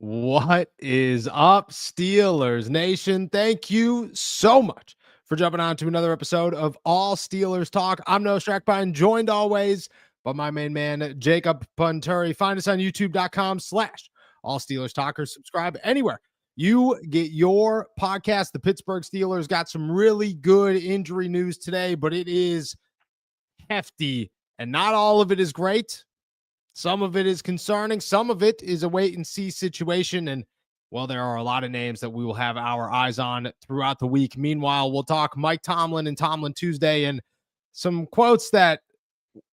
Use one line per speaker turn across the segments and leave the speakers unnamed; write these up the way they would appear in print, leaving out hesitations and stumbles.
What is up, Steelers Nation? Thank you so much for jumping on to another episode of All Steelers Talk. I'm Noah Strackpine, joined always by my main man, Jacob Punturi. Find us on youtube.com/All Steelers Talkers. Subscribe anywhere you get your podcast. The Pittsburgh Steelers got some really good injury news today, but it is hefty, and not all of it is great. Some of it is concerning. Some of it is a wait and see situation. And, well, there are a lot of names that we will have our eyes on throughout the week. Meanwhile, we'll talk Mike Tomlin and Tomlin Tuesday and some quotes that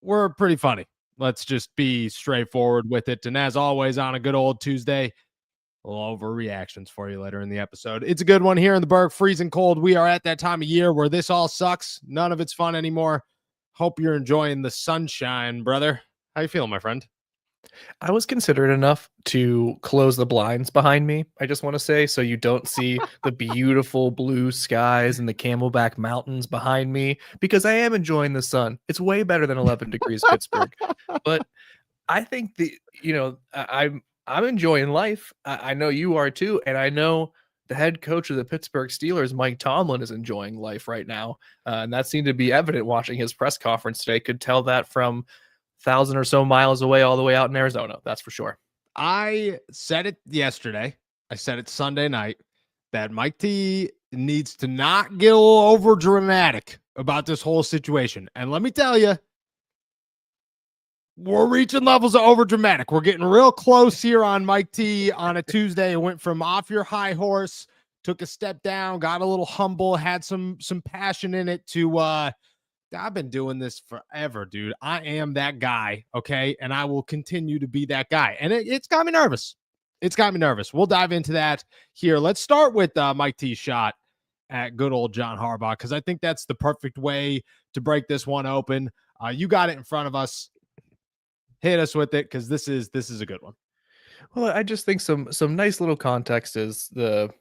were pretty funny. Let's just be straightforward with it. And as always, on a good old Tuesday, little overreactions for you later in the episode. It's a good one here in the Berg, freezing cold. We are at that time of year where this all sucks. None of it's fun anymore. Hope you're enjoying the sunshine, brother. How you feeling, my friend?
I was considerate enough to close the blinds behind me, I just want to say, so you don't see the beautiful blue skies and the Camelback Mountains behind me, because I am enjoying the sun. It's way better than 11 degrees Pittsburgh. But I think I'm enjoying life. I know you are too, and I know the head coach of the Pittsburgh Steelers, Mike Tomlin, is enjoying life right now, and that seemed to be evident watching his press conference today. Could tell that from 1,000 or so miles away, all the way out in Arizona. That's for sure.
I said it yesterday. I said it Sunday night that Mike T needs to not get a little over dramatic about this whole situation. And let me tell you, we're reaching levels of over dramatic. We're getting real close here on Mike T on a Tuesday. It went from off your high horse, took a step down, got a little humble, had some passion in it to I've been doing this forever, dude. I am that guy, okay? And I will continue to be that guy. And it's got me nervous. It's got me nervous. We'll dive into that here. Let's start with Mike T's shot at good old John Harbaugh, because I think that's the perfect way to break this one open. You got it in front of us. Hit us with it, because this is a good one.
Well, I just think some nice little context is the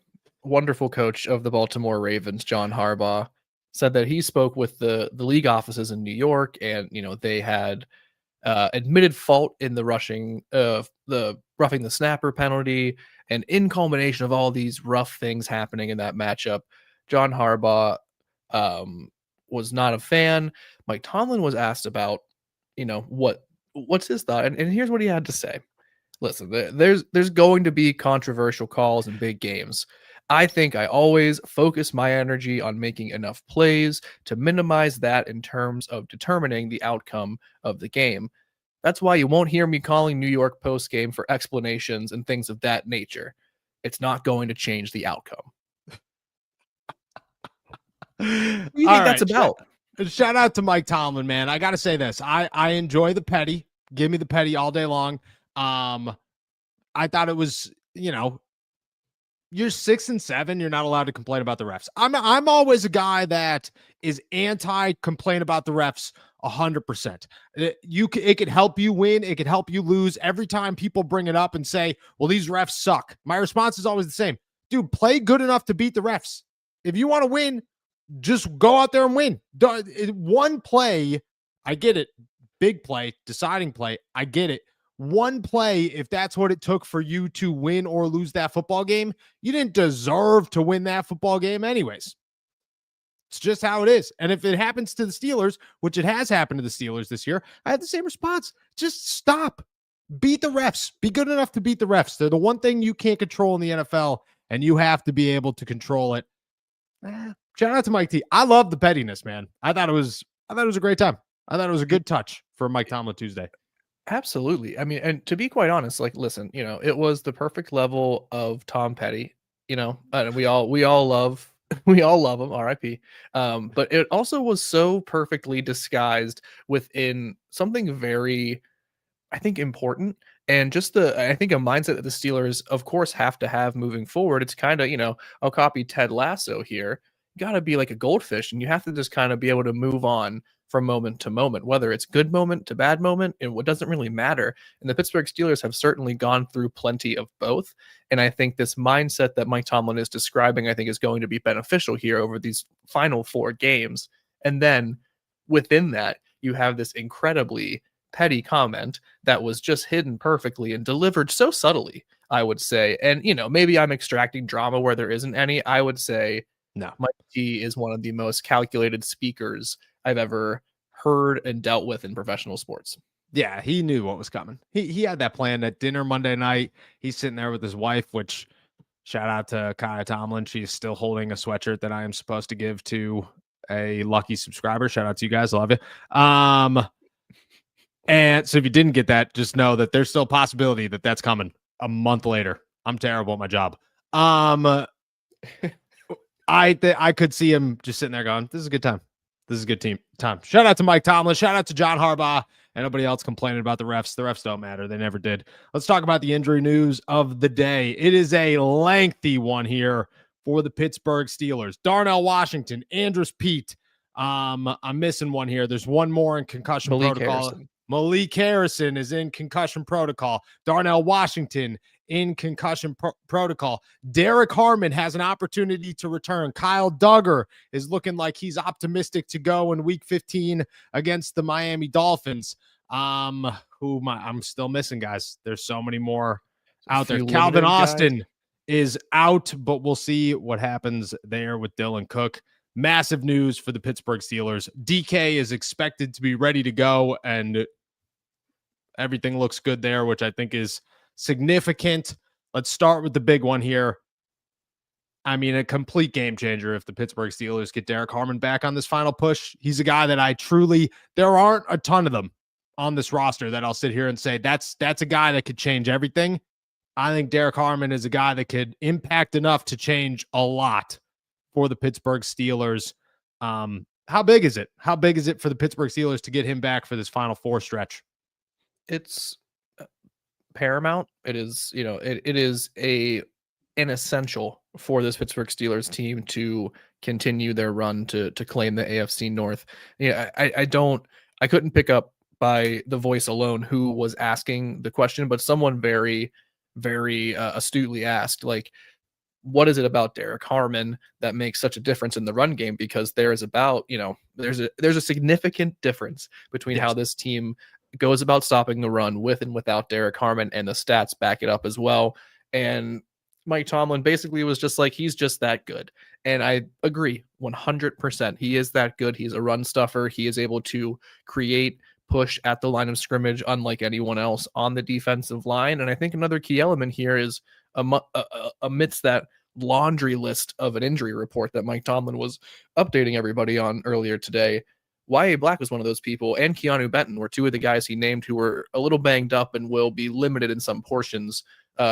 wonderful coach of the Baltimore Ravens, John Harbaugh, said that he spoke with the league offices in New York, and they had admitted fault in the roughing the snapper penalty, and in culmination of all these rough things happening in that matchup, John Harbaugh was not a fan. Mike Tomlin was asked about what's his thought, and here's what he had to say. Listen, there's going to be controversial calls in big games. I think I always focus my energy on making enough plays to minimize that in terms of determining the outcome of the game. That's why you won't hear me calling New York postgame for explanations and things of that nature. It's not going to change the outcome. What do you think that's about?
Shout out to Mike Tomlin, man. I got to say this. I enjoy the petty. Give me the petty all day long. I thought it was, you're 6-7. You're not allowed to complain about the refs. I'm always a guy that is anti-complain about the refs 100%. It could help you win. It could help you lose. Every time people bring it up and say, well, these refs suck, my response is always the same. Dude, play good enough to beat the refs. If you want to win, just go out there and win. One play, I get it. Big play, deciding play, I get it. One play, if that's what it took for you to win or lose that football game, you didn't deserve to win that football game anyways. It's just how it is. And if it happens to the Steelers, which it has happened to the Steelers this year, I have the same response. Just stop. Beat the refs. Be good enough to beat the refs. They're the one thing you can't control in the NFL, and you have to be able to control it. Shout out to Mike T. I love the pettiness, man. I thought it was a great time. I thought it was a good touch for Mike Tomlin Tuesday.
Absolutely. I mean, and to be quite honest, listen, it was the perfect level of Tom Petty, and we all love him, RIP. But it also was so perfectly disguised within something very, I think, important. And just I think a mindset that the Steelers, of course, have to have moving forward. It's kind of, I'll copy Ted Lasso here. You got to be like a goldfish, and you have to just kind of be able to move on from moment to moment, whether it's good moment to bad moment, and what doesn't really matter. And the Pittsburgh Steelers have certainly gone through plenty of both. And I think this mindset that Mike Tomlin is describing, I think, is going to be beneficial here over these final 4 games. And then within that, you have this incredibly petty comment that was just hidden perfectly and delivered so subtly, I would say. And, maybe I'm extracting drama where there isn't any. I would say
No.
Mike T is one of the most calculated speakers I've ever heard and dealt with in professional sports.
Yeah, he knew what was coming. He had that plan at dinner Monday night. He's sitting there with his wife, which shout out to Kaya Tomlin. She's still holding a sweatshirt that I am supposed to give to a lucky subscriber. Shout out to you guys. Love you. And so if you didn't get that, just know that there's still a possibility that that's coming a month later. I'm terrible at my job. I could see him just sitting there going, this is a good time. This is a good time. Shout out to Mike Tomlin. Shout out to John Harbaugh and nobody else complaining about the refs. The refs don't matter. They never did. Let's talk about the injury news of the day. It is a lengthy one here for the Pittsburgh Steelers. Darnell Washington, Andrus Peat. I'm missing one here. There's one more in concussion protocol. Malik Harrison is in concussion protocol. Darnell Washington in concussion protocol. Derek Harmon has an opportunity to return. Kyle Duggar is looking like he's optimistic to go in week 15 against the Miami Dolphins. I'm still missing, guys. There's so many more out there. Calvin Austin is out, but we'll see what happens there with Dylan Cook. Massive news for the Pittsburgh Steelers. DK is expected to be ready to go, and everything looks good there, which I think is significant. Let's start with the big one here. I mean, a complete game changer if the Pittsburgh Steelers get Derek Harmon back on this final push. He's a guy that there aren't a ton of them on this roster that I'll sit here and say that's a guy that could change everything. I think Derek Harmon is a guy that could impact enough to change a lot for the Pittsburgh Steelers. How big is it? How big is it for the Pittsburgh Steelers to get him back for this Final Four stretch?
It's paramount. It is, it is an essential for this Pittsburgh Steelers team to continue their run to claim the AFC North. I couldn't pick up by the voice alone who was asking the question, but someone very, very astutely asked, like, what is it about Derek Harmon that makes such a difference in the run game? Because there's a significant difference between how this team goes about stopping the run with and without Derek Harmon, and the stats back it up as well. And Mike Tomlin basically was just like, he's just that good. And I agree 100%. He is that good. He's a run stuffer. He is able to create push at the line of scrimmage unlike anyone else on the defensive line. And I think another key element here is amidst that laundry list of an injury report that Mike Tomlin was updating everybody on earlier today, Y.A. Black was one of those people, and Keanu Benton were two of the guys he named who were a little banged up and will be limited in some portions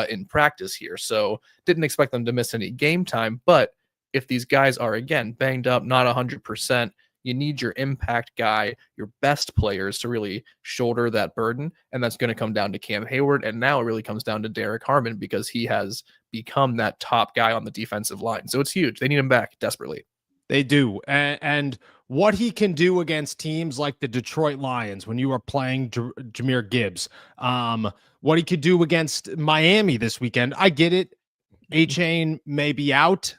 in practice here. So didn't expect them to miss any game time. But if these guys are, again, banged up, not 100%, you need your impact guy, your best players to really shoulder that burden. And that's going to come down to Cam Hayward. And now it really comes down to Derek Harmon because he has become that top guy on the defensive line. So it's huge. They need him back desperately.
They do. And what he can do against teams like the Detroit Lions when you are playing Jahmyr Gibbs, what he could do against Miami this weekend. I get it. A-Chain may be out.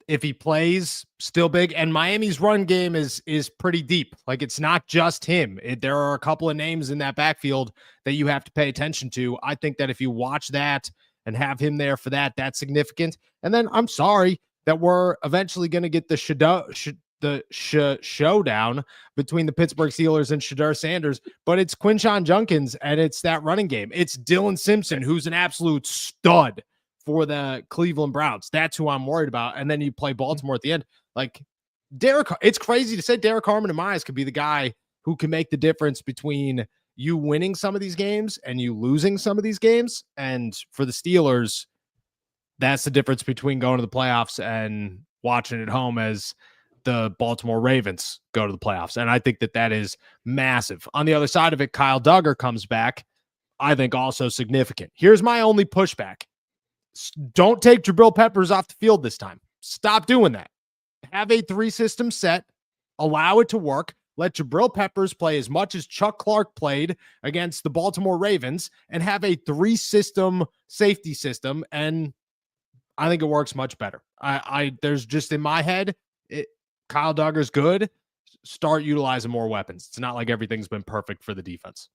If he plays, still big. And Miami's run game is pretty deep. Like, it's not just him. There are a couple of names in that backfield that you have to pay attention to. I think that if you watch that and have him there for that, that's significant. And then I'm sorry that we're eventually going to get the showdown between the Pittsburgh Steelers and Shedeur Sanders, but it's Quinshon Judkins and it's that running game. It's Dylan Simpson, who's an absolute stud for the Cleveland Browns. That's who I'm worried about. And then you play Baltimore at the end. Like, it's crazy to say Derek Harmon in my eyes could be the guy who can make the difference between you winning some of these games and you losing some of these games. And for the Steelers, that's the difference between going to the playoffs and watching at home as the Baltimore Ravens go to the playoffs. And I think that is massive. On the other side of it, Kyle Duggar comes back. I think also significant. Here's my only pushback. Don't take Jabril Peppers off the field this time. Stop doing that. Have a 3-system set. Allow it to work. Let Jabril Peppers play as much as Chuck Clark played against the Baltimore Ravens and have a 3-system safety system. And I think it works much better. There's just in my head, Kyle Duggar's good. Start utilizing more weapons. It's not like everything's been perfect for the defense.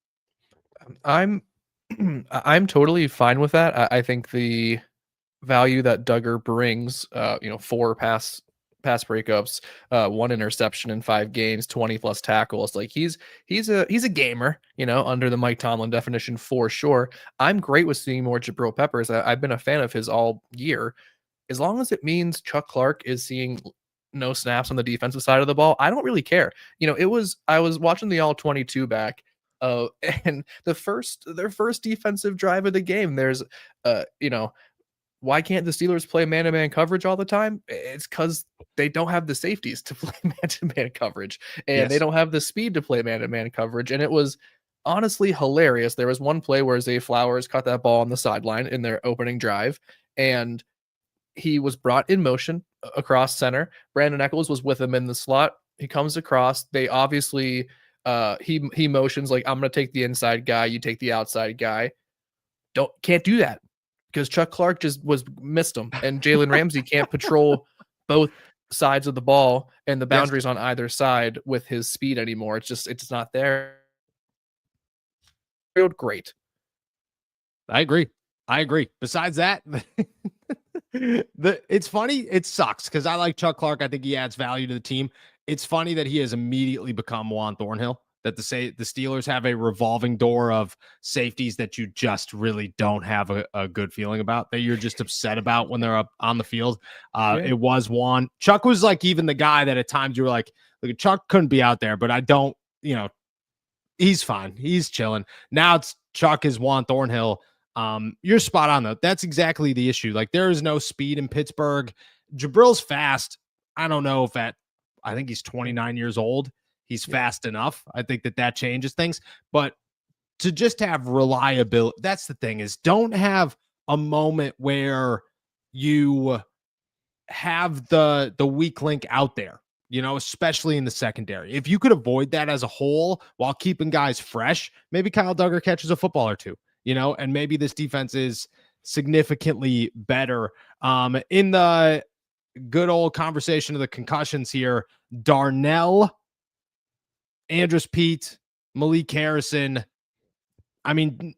I'm I'm totally fine with that. I think the value that Duggar brings, 4 pass breakups, 1 interception in 5 games, 20 plus tackles. Like he's a gamer, under the Mike Tomlin definition for sure. I'm great with seeing more Jabril Peppers. I've been a fan of his all year. As long as it means Chuck Clark is seeing no snaps on the defensive side of the ball, I don't really care. I was watching the all 22 back. And their first defensive drive of the game, there's why can't the Steelers play man-to-man coverage all the time? It's because they don't have the safeties to play man-to-man coverage, and they
Yes.
don't have the speed to play man-to-man coverage. And it was honestly hilarious. There was one play where Zay Flowers caught that ball on the sideline in their opening drive, and he was brought in motion across center. Brandon Eccles was with him in the slot. He comes across. They obviously he motions like, I'm gonna take the inside guy, you take the outside guy. Can't do that because Chuck Clark just missed him, and Jalen Ramsey can't patrol both sides of the ball and the
Yes.
boundaries on either side with his speed anymore. It's not there. Great.
I agree. Besides that, it's funny. It sucks because I like Chuck Clark. I think he adds value to the team. It's funny that he has immediately become Juan Thornhill. That the Steelers have a revolving door of safeties that you just really don't have a good feeling about, that you're just upset about when they're up on the field. It was Juan. Chuck was like even the guy that at times you were like, look, Chuck couldn't be out there, but I don't, he's fine. He's chilling. Now it's Chuck is Juan Thornhill. You're spot on though. That's exactly the issue. Like there is no speed in Pittsburgh. Jabril's fast. I don't know if I think he's 29 years old. He's fast enough. I think that changes things, but to just have reliability, that's the thing, is don't have a moment where you have the weak link out there, especially in the secondary. If you could avoid that as a whole while keeping guys fresh, maybe Kyle Duggar catches a football or two, and maybe this defense is significantly better. In the good old conversation of the concussions here, Darnell, Andrus Peat, Malik Harrison. I mean,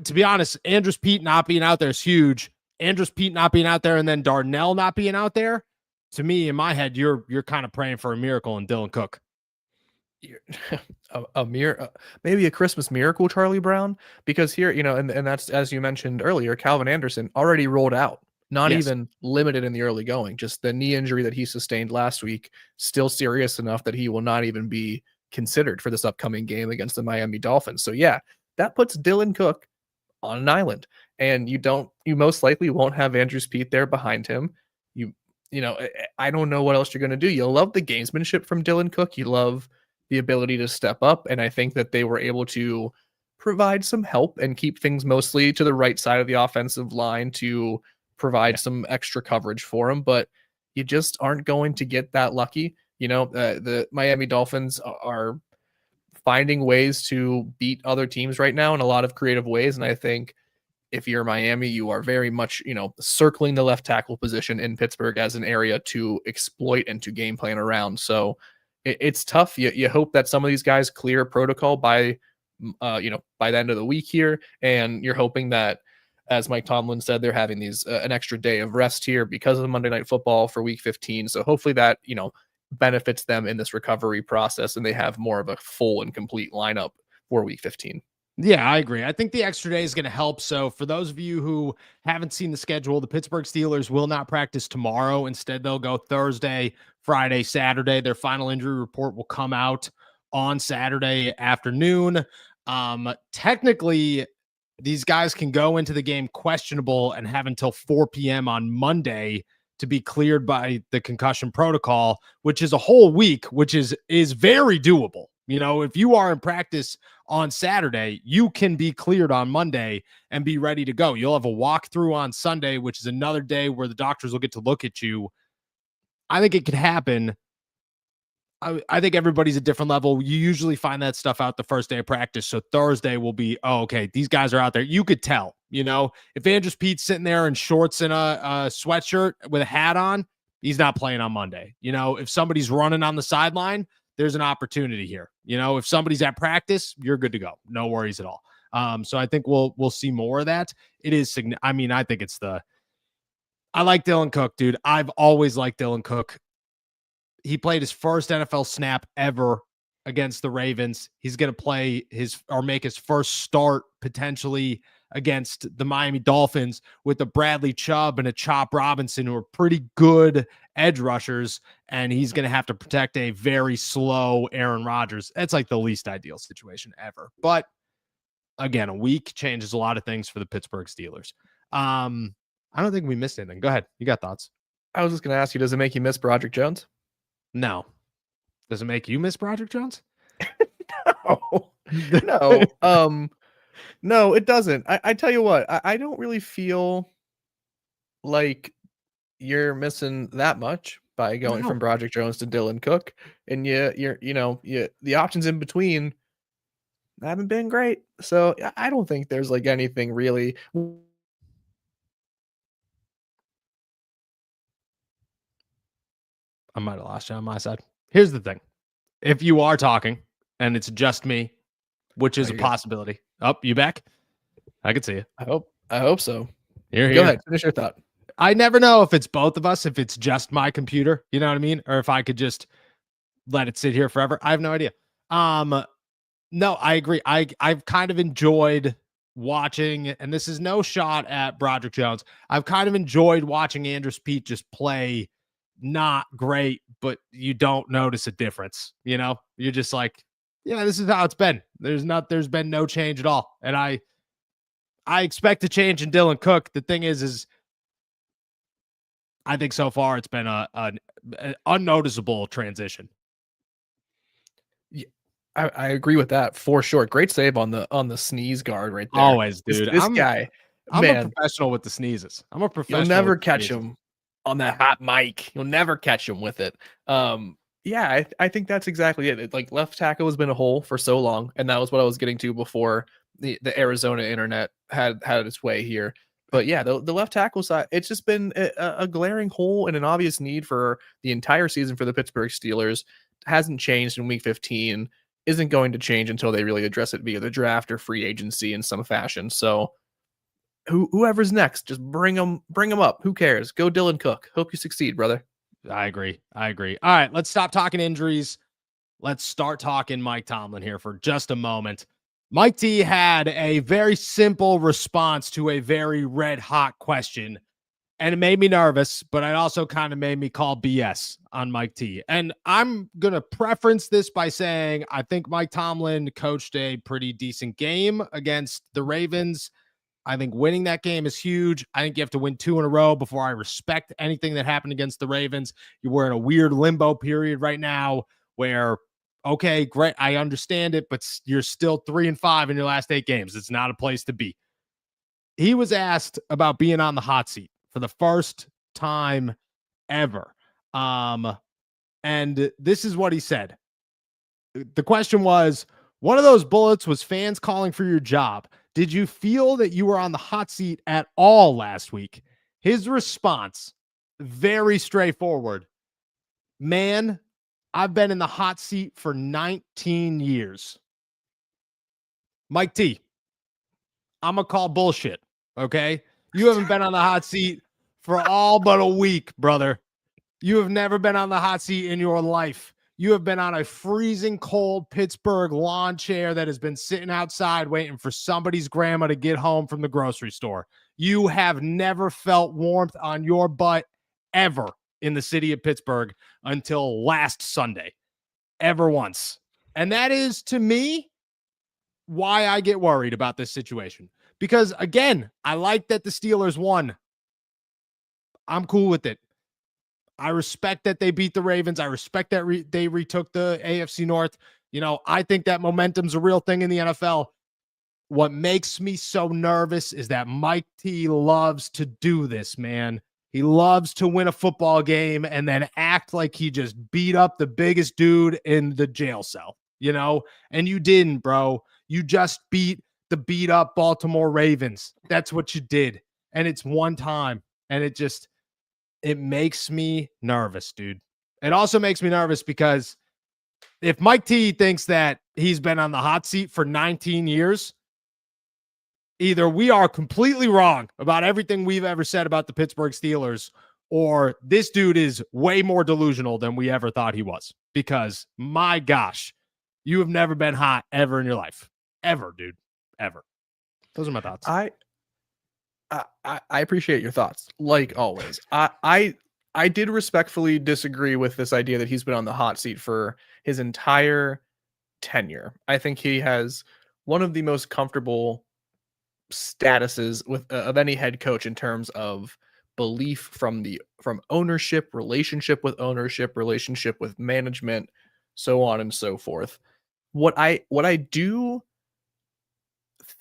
to be honest, Andrus Peat not being out there is huge. Andrus Peat not being out there and then Darnell not being out there, to me, in my head, you're kind of praying for a miracle in Dylan Cook.
Maybe a Christmas miracle, Charlie Brown, because here, and that's, as you mentioned earlier, Calvin Anderson already rolled out, not even limited in the early going, just the knee injury that he sustained last week, still serious enough that he will not even be considered for this upcoming game against the Miami Dolphins. So yeah, that puts Dylan Cook on an island, and you most likely won't have Andrus Peat there behind him. I don't know what else you're going to do. You'll love the gamesmanship from Dylan Cook. You love the ability to step up, and I think that they were able to provide some help and keep things mostly to the right side of the offensive line to provide some extra coverage for him, but you just aren't going to get that lucky. The Miami Dolphins are finding ways to beat other teams right now in a lot of creative ways. And I think if you're Miami, you are very much, circling the left tackle position in Pittsburgh as an area to exploit and to game plan around. So it's tough. You hope that some of these guys clear protocol by the end of the week here. And you're hoping that, as Mike Tomlin said, they're having an extra day of rest here because of Monday Night Football for week 15. So hopefully that, benefits them in this recovery process and they have more of a full and complete lineup for week 15.
Yeah, I agree. I think the extra day is going to help. So for those of you who haven't seen the schedule, the Pittsburgh Steelers will not practice tomorrow. Instead, they'll go Thursday, Friday, Saturday. Their final injury report will come out on Saturday afternoon. Technically, these guys can go into the game questionable and have until 4 p.m. on Monday to be cleared by the concussion protocol, which is a whole week, which is very doable. If you are in practice on Saturday, you can be cleared on Monday and be ready to go. You'll have a walkthrough on Sunday, which is another day where the doctors will get to look at you. I think it could happen. I think everybody's at a different level. You usually find that stuff out the first day of practice. So Thursday will be, okay, these guys are out there. You could tell, if Andrus Peat's sitting there in shorts and a sweatshirt with a hat on, he's not playing on Monday. If somebody's running on the sideline, there's an opportunity here. If somebody's at practice, you're good to go. No worries at all. So I think we'll see more of that. It is I mean, I think I like Dylan Cook, dude. I've always liked Dylan Cook. He played his first NFL snap ever against the Ravens. He's going to play make his first start potentially against the Miami Dolphins with a Bradley Chubb and a Chop Robinson, who are pretty good edge rushers. And he's going to have to protect a very slow Aaron Rodgers. That's like the least ideal situation ever. But again, a week changes a lot of things for the Pittsburgh Steelers. I don't think we missed anything. Go ahead. You got thoughts?
I was just going to ask you, does it make you miss Broderick Jones?
No. Does it make you miss Broderick Jones?
No. No, it doesn't. I tell you what, I don't really feel like you're missing that much by going from Broderick Jones to Dylan Cook, and the options in between haven't been great. So I don't think there's like anything really.
I might have lost you on my side. Here's the thing. If you are talking and it's just me, which is a possibility. Oh, you back? I can see you.
I hope so.
You're here.
Go ahead. Finish your thought.
I never know if it's both of us, if it's just my computer, you know what I mean? Or if I could just let it sit here forever. I have no idea. No, I agree. I've kind of enjoyed watching, and this is no shot at Broderick Jones. I've kind of enjoyed watching Andrews Pete just play not great, but you don't notice a difference. You know, you're just like, yeah, this is how it's been. There's been no change at all. And I expect a change in Dylan Cook. The thing is I think so far it's been an unnoticeable transition.
Yeah, I agree with that for sure. Great save on the sneeze guard right there.
Always, dude.
This guy,
I'm a professional with the sneezes. I'm a professional.
You'll never catch him on that hot mic. You'll never catch him with it. Yeah, I think that's exactly it. Like left tackle has been a hole for so long, and that was what I was getting to before the Arizona internet had its way here. But yeah, the left tackle side, it's just been a glaring hole and an obvious need for the entire season for the Pittsburgh Steelers. Hasn't changed in Week 15. Isn't going to change until they really address it via the draft or free agency in some fashion. So whoever's next, just bring them up. Who cares? Go Dylan Cook. Hope you succeed, brother.
I agree. All right, let's stop talking injuries. Let's start talking Mike Tomlin here for just a moment. Mike T had a very simple response to a very red hot question, and it made me nervous, but it also kind of made me call BS on Mike T. And I'm going to preference this by saying I think Mike Tomlin coached a pretty decent game against the Ravens. I think winning that game is huge. I think you have to win 2 in a row before I respect anything that happened against the Ravens. We're in a weird limbo period right now where, okay, great, I understand it, but you're still 3-5 in your last 8 games. It's not a place to be. He was asked about being on the hot seat for the first time ever. And this is what he said. The question was, one of those bullets was fans calling for your job. Did you feel that you were on the hot seat at all last week? His response, very straightforward. Man, I've been in the hot seat for 19 years. Mike T, I'm going to call bullshit, okay? You haven't been on the hot seat for all but a week, brother. You have never been on the hot seat in your life. You have been on a freezing cold Pittsburgh lawn chair that has been sitting outside waiting for somebody's grandma to get home from the grocery store. You have never felt warmth on your butt ever in the city of Pittsburgh until last Sunday. Ever once. And that is, to me, why I get worried about this situation. Because, again, I like that the Steelers won. I'm cool with it. I respect that they beat the Ravens. I respect that they retook the AFC North. You know, I think that momentum's a real thing in the NFL. What makes me so nervous is that Mike T loves to do this, man. He loves to win a football game and then act like he just beat up the biggest dude in the jail cell, you know? And you didn't, bro. You just beat the beat up Baltimore Ravens. That's what you did. And it's one time. And it makes me nervous, dude. It also makes me nervous because if Mike T thinks that he's been on the hot seat for 19 years, either we are completely wrong about everything we've ever said about the Pittsburgh Steelers, or this dude is way more delusional than we ever thought he was. Because my gosh, you have never been hot ever in your life. Ever, dude. Ever. Those are my thoughts.
I appreciate your thoughts, like always. I did respectfully disagree with this idea that he's been on the hot seat for his entire tenure. I think he has one of the most comfortable statuses with of any head coach in terms of belief from ownership, relationship with management, so on and so forth. What I do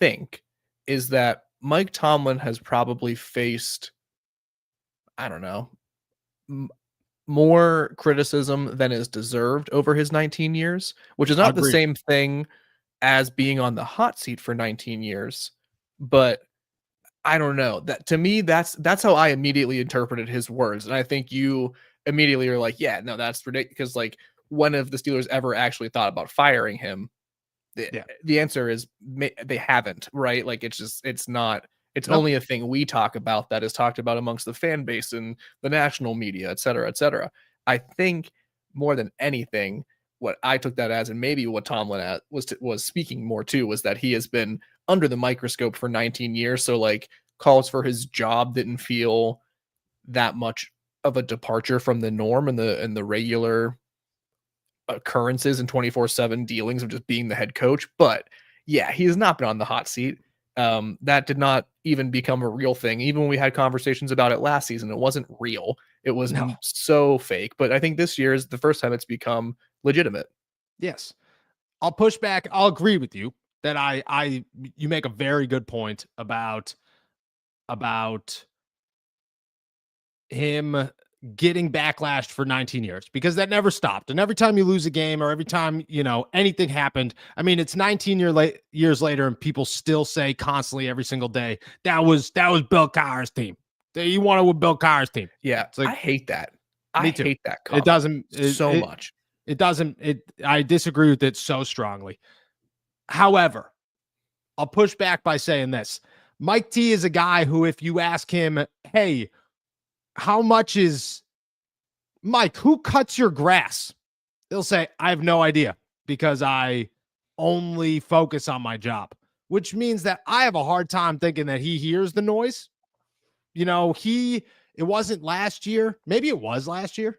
think is that Mike Tomlin has probably faced, I don't know, more criticism than is deserved over his 19 years, which is not the
Agreed.
same thing as being on the hot seat for 19 years, but I don't know. That to me, that's how I immediately interpreted his words. And I think you immediately are like, yeah, no, that's ridiculous. Because like, when have the Steelers ever actually thought about firing him? The answer is they haven't, right? Like it's not. It's only a thing we talk about that is talked about amongst the fan base and the national media, et cetera, et cetera. I think more than anything, what I took that as, and maybe what Tomlin was speaking more to, was that he has been under the microscope for 19 years. So like calls for his job didn't feel that much of a departure from the norm and the regular occurrences and 24/7 dealings of just being the head coach. But yeah, he has not been on the hot seat. That did not even become a real thing. Even when we had conversations about it last season, it wasn't real. It was so fake. But I think this year is the first time it's become legitimate.
Yes. I'll push back. I'll agree with you that you make a very good point about him getting backlashed for 19 years, because that never stopped. And every time you lose a game, or every time, anything happened, I mean, it's 19 years later and people still say constantly every single day, that was Bill Cowher's team. You won it with Bill Cowher's team.
Yeah.
It's like,
I hate that.
Me too.
Hate that comment
It doesn't
much.
It doesn't. I disagree with it so strongly. However, I'll push back by saying this. Mike T is a guy who, if you ask him, hey, how much is Mike, who cuts your grass? He'll say, I have no idea, because I only focus on my job, which means that I have a hard time thinking that he hears the noise. It wasn't last year. Maybe it was last year.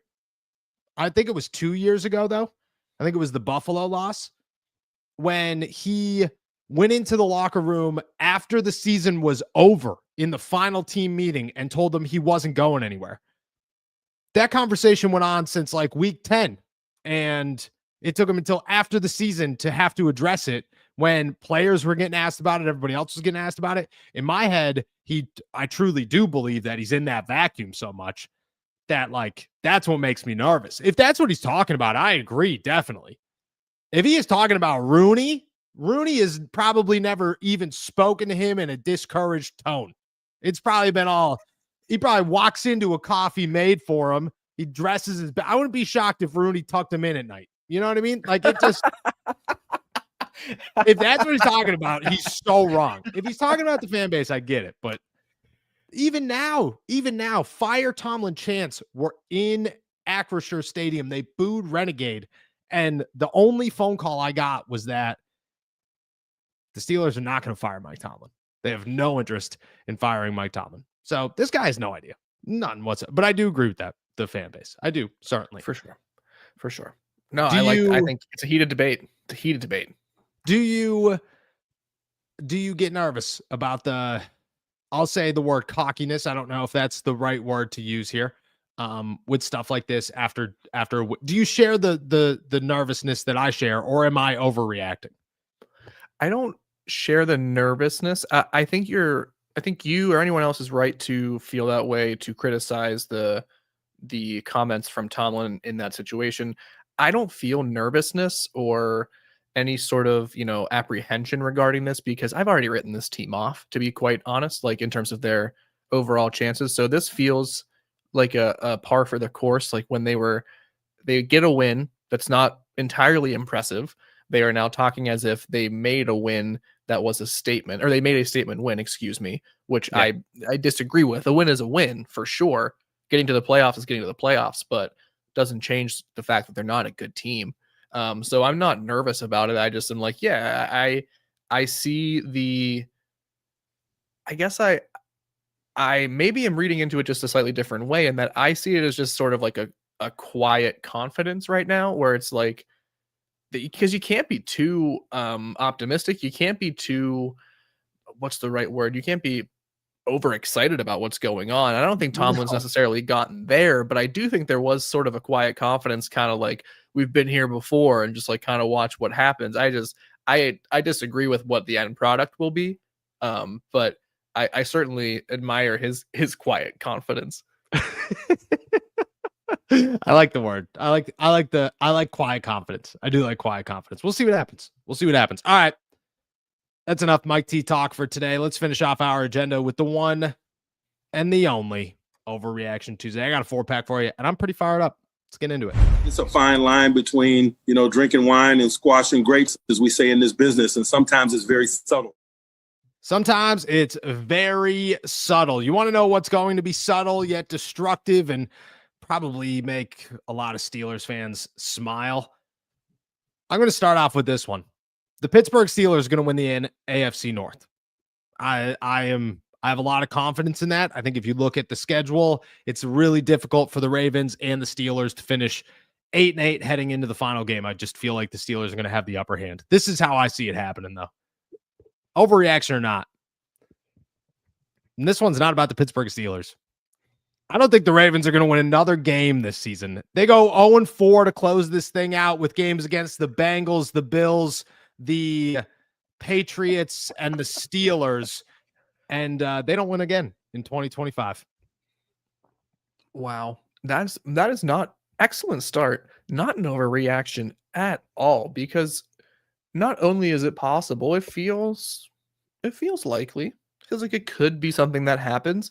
I think it was 2 years ago, though. I think it was the Buffalo loss, when he went into the locker room after the season was over in the final team meeting and told them he wasn't going anywhere. That conversation went on since like week 10, and it took him until after the season to have to address it, when players were getting asked about it, everybody else was getting asked about it. In my head, I truly do believe that he's in that vacuum so much that, like, that's what makes me nervous. If that's what he's talking about, I agree, definitely. If he is talking about Rooney has probably never even spoken to him in a discouraged tone. It's probably been he probably walks into a coffee made for him. He dresses his I wouldn't be shocked if Rooney tucked him in at night. You know what I mean? Like, it just, if that's what he's talking about, he's so wrong. If he's talking about the fan base, I get it. But even now, Fire Tomlin chants were in Acrisure Stadium. They booed Renegade. And the only phone call I got was that the Steelers are not going to fire Mike Tomlin. They have no interest in firing Mike Tomlin. So this guy has no idea. None whatsoever. But I do agree with that, the fan base. I do, certainly.
For sure. No, I think it's a heated debate.
Do you get nervous about I'll say the word cockiness. I don't know if that's the right word to use here. With stuff like this after, do you share the nervousness that I share, or am I overreacting?
I don't share the nervousness. I think you or anyone else is right to feel that way, to criticize the comments from Tomlin in that situation. I don't feel nervousness or any sort of, apprehension regarding this, because I've already written this team off, to be quite honest, like in terms of their overall chances. So this feels like a par for the course. Like when they get a win that's not entirely impressive, they are now talking as if they made a win that was a statement, or they made a statement win, excuse me, which
Yeah.
I disagree with. A win is a win for sure. Getting to the playoffs is getting to the playoffs, but doesn't change the fact that they're not a good team. So I'm not nervous about it. I just am like, yeah, I see the, I guess I maybe am reading into it just a slightly different way, in that I see it as just sort of like a quiet confidence right now, where it's like, because you can't be too optimistic, you can't be too, what's the right word? You can't be overexcited about what's going on. I don't think Tomlin's
No.
necessarily gotten there, but I do think there was sort of a quiet confidence, kind of like we've been here before and just like kind of watch what happens. I disagree with what the end product will be. But I certainly admire his quiet confidence.
I like the word. I like quiet confidence. I do like quiet confidence. We'll see what happens. We'll see what happens. All right. That's enough Mike T talk for today. Let's finish off our agenda with the one and the only Overreaction Tuesday. I got a 4-pack for you, and I'm pretty fired up. Let's get into it.
It's a fine line between, drinking wine and squashing grapes, as we say in this business. And sometimes it's very subtle.
Sometimes it's very subtle. You want to know what's going to be subtle yet destructive and probably make a lot of Steelers fans smile? I'm going to start off with this one. The Pittsburgh Steelers are going to win the AFC North. I have a lot of confidence in that. I think if you look at the schedule, it's really difficult for the Ravens and the Steelers to finish 8-8 heading into the final game. I just feel like the Steelers are going to have the upper hand. This is how I see it happening, though. Overreaction or not. And this one's not about the Pittsburgh Steelers. I don't think the Ravens are going to win another game this season. They go 0-4 to close this thing out with games against the Bengals, the Bills, the Patriots, and the Steelers. And they don't win again in 2025.
Wow. That is not excellent start. Not an overreaction at all, because not only is it possible, it feels likely. It feels like it could be something that happens.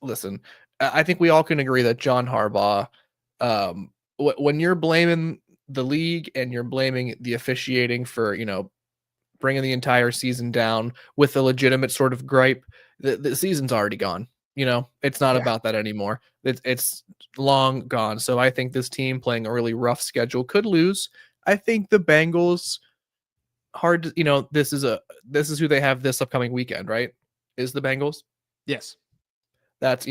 Listen, I think we all can agree that John Harbaugh, when you're blaming the league and you're blaming the officiating for, bringing the entire season down with a legitimate sort of gripe, the season's already gone. It's not about that anymore. It's long gone. So I think this team playing a really rough schedule could lose. I think the Bengals, this is who they have this upcoming weekend, right? Is the Bengals?
Yes.
That's,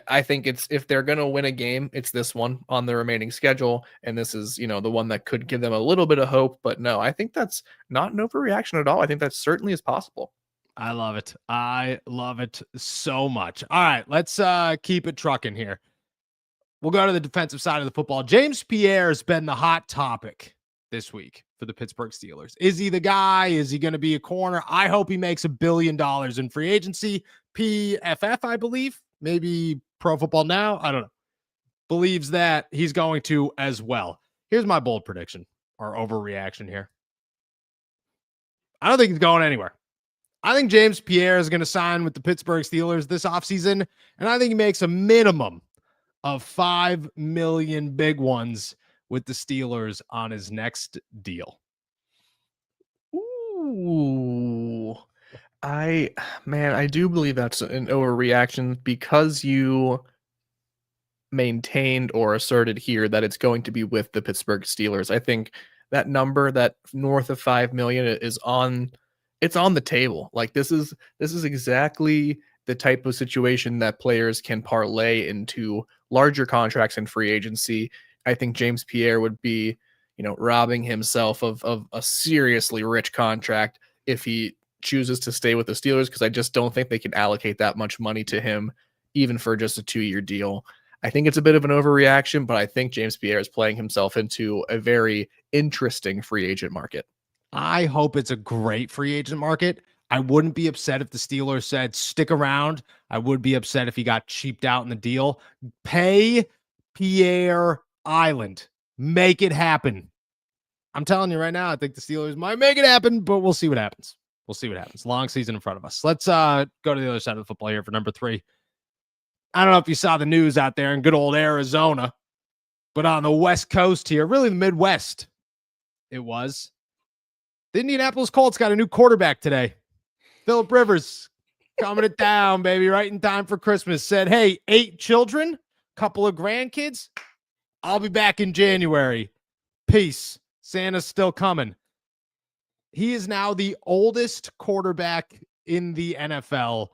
I think it's, if they're going to win a game, it's this one on the remaining schedule. And this is, the one that could give them a little bit of hope. But no, I think that's not an overreaction at all. I think that certainly is possible.
I love it. I love it so much. All right, let's keep it trucking here. We'll go to the defensive side of the football. James Pierre has been the hot topic this week for the Pittsburgh Steelers. Is he the guy? Is he going to be a corner? I hope he makes $1 billion in free agency. PFF, I believe, maybe Pro Football Now, I don't know, believes that he's going to as well. Here's my bold prediction or overreaction here. I don't think he's going anywhere. I think James Pierre is going to sign with the Pittsburgh Steelers this offseason, and I think he makes a minimum of $5 million big ones with the Steelers on his next deal.
Ooh. I do believe that's an overreaction, because you maintained or asserted here that it's going to be with the Pittsburgh Steelers. I think that number, that north of 5 million, is on the table. Like, this is exactly the type of situation that players can parlay into larger contracts and free agency. I think James Pierre would be, robbing himself of a seriously rich contract if he chooses to stay with the Steelers, because I just don't think they can allocate that much money to him, even for just a 2-year deal. I think it's a bit of an overreaction, but I think James Pierre is playing himself into a very interesting free agent market.
I hope it's a great free agent market. I wouldn't be upset if the Steelers said stick around. I would be upset if he got cheaped out in the deal. Pay Pierre Island. Make it happen. I'm telling you right now, I think the Steelers might make it happen, but we'll see what happens. We'll see what happens. Long season in front of us. Let's go to the other side of the football here for number 3. I don't know if you saw the news out there in good old Arizona, but on the West Coast here, really the Midwest, it was The Indianapolis Colts got a new quarterback today. Phillip Rivers coming it down, baby, right in time for Christmas. Said, hey, 8 children, couple of grandkids. I'll be back in January. Peace. Santa's still coming. He is now the oldest quarterback in the NFL,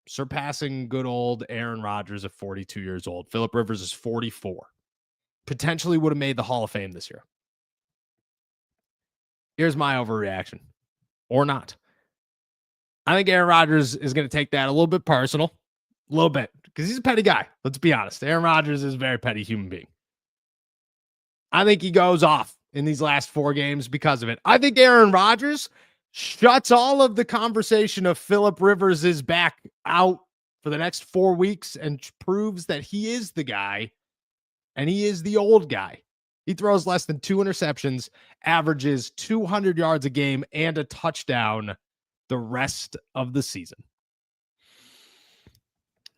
surpassing good old Aaron Rodgers at 42 years old. Phillip Rivers is 44. Potentially would have made the Hall of Fame this year. Here's my overreaction. Or not. I think Aaron Rodgers is going to take that a little bit personal. A little bit. Because he's a petty guy. Let's be honest. Aaron Rodgers is a very petty human being. I think he goes off in these last 4 games because of it. I think Aaron Rodgers shuts all of the conversation of Phillip Rivers is back out for the next 4 weeks and proves that he is the guy and he is the old guy. He throws less than 2 interceptions, averages 200 yards a game and a touchdown the rest of the season.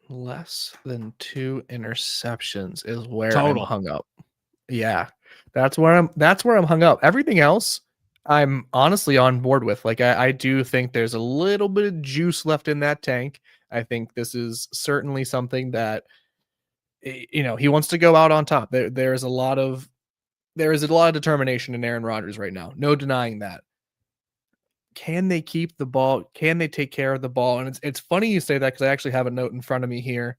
Less than 2 interceptions is where
Total.
I'm hung up. Yeah, that's where I'm hung up. Everything else, I'm honestly on board with. Like, I do think there's a little bit of juice left in that tank. I think this is certainly something that, you know, he wants to go out on top. There is a lot of determination in Aaron Rodgers right now. No denying that. Can they keep the ball? Can they take care of the ball? And it's funny you say that because I actually have a note in front of me here.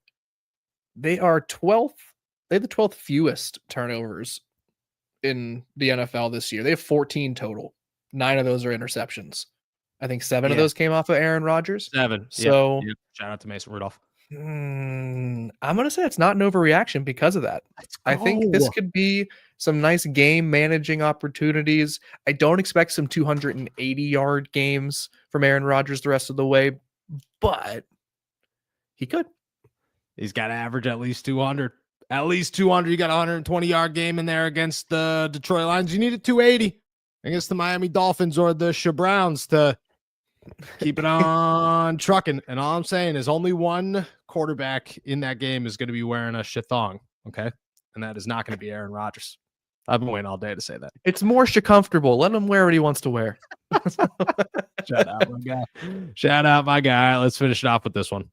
They are 12th. They have the 12th fewest turnovers in the NFL this year. They have 14 total. 9 of those are interceptions. I think 7 of those came off of Aaron Rodgers.
7.
So
shout out to Mason Rudolph.
I'm going to say it's not an overreaction because of that. I think this could be some nice game managing opportunities. I don't expect some 280-yard games from Aaron Rodgers the rest of the way, but he could.
He's got to average at least 200. At least 200. You got a 120-yard game in there against the Detroit Lions. You need a 280 against the Miami Dolphins or the Browns to keep it on trucking. And all I'm saying is only one quarterback in that game is going to be wearing a thong, okay? And that is not going to be Aaron Rodgers. I've been waiting all day to say that.
It's more comfortable. Let him wear what he wants to wear.
Shout out, my guy. Shout out, my guy. All right, let's finish it off with this one.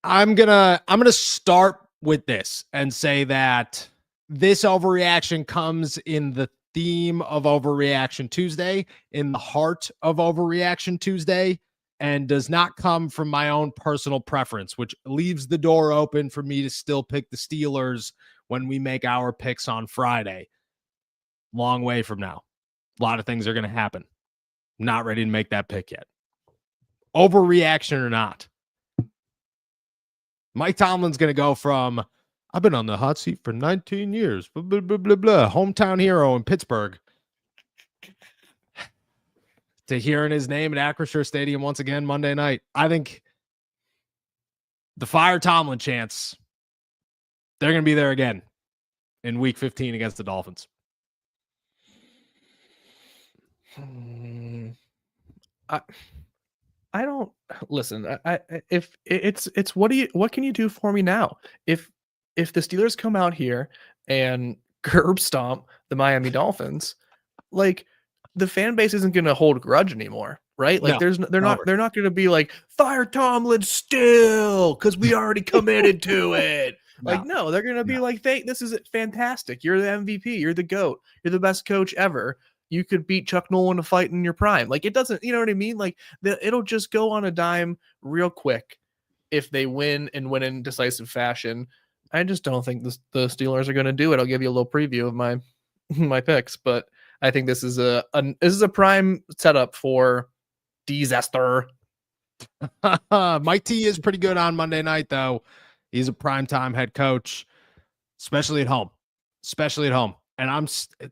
I'm gonna start with this and say that this overreaction comes in the theme of Overreaction Tuesday, in the heart of Overreaction Tuesday, and does not come from my own personal preference, which leaves the door open for me to still pick the Steelers when we make our picks on Friday. Long way from now. A lot of things are going to happen. Not ready to make that pick yet. Overreaction or not, Mike Tomlin's going to go from, I've been on the hot seat for 19 years, blah, blah, blah, blah, blah, hometown hero in Pittsburgh, to hearing his name at Acrisure Stadium once again Monday night. I think the Fire Tomlin chants, they're going to be there again in Week 15 against the Dolphins.
I don't listen. If it's what can you do for me now? If the Steelers come out here and curb stomp the Miami Dolphins, like, the fan base isn't going to hold a grudge anymore, right? Like, they're not going to be like, fire Tomlin still because we already committed to it. Like, no, they're going to be like, this is fantastic. You're the MVP. You're the GOAT. You're the best coach ever. You could beat Chuck Noll in a fight in your prime. Like, it doesn't, you know what I mean? Like, it'll just go on a dime real quick if they win and win in decisive fashion. I just don't think the Steelers are going to do it. I'll give you a little preview of my picks, but I think this is a prime setup for disaster.
Mike T is pretty good on Monday night, though. He's a primetime head coach, especially at home. And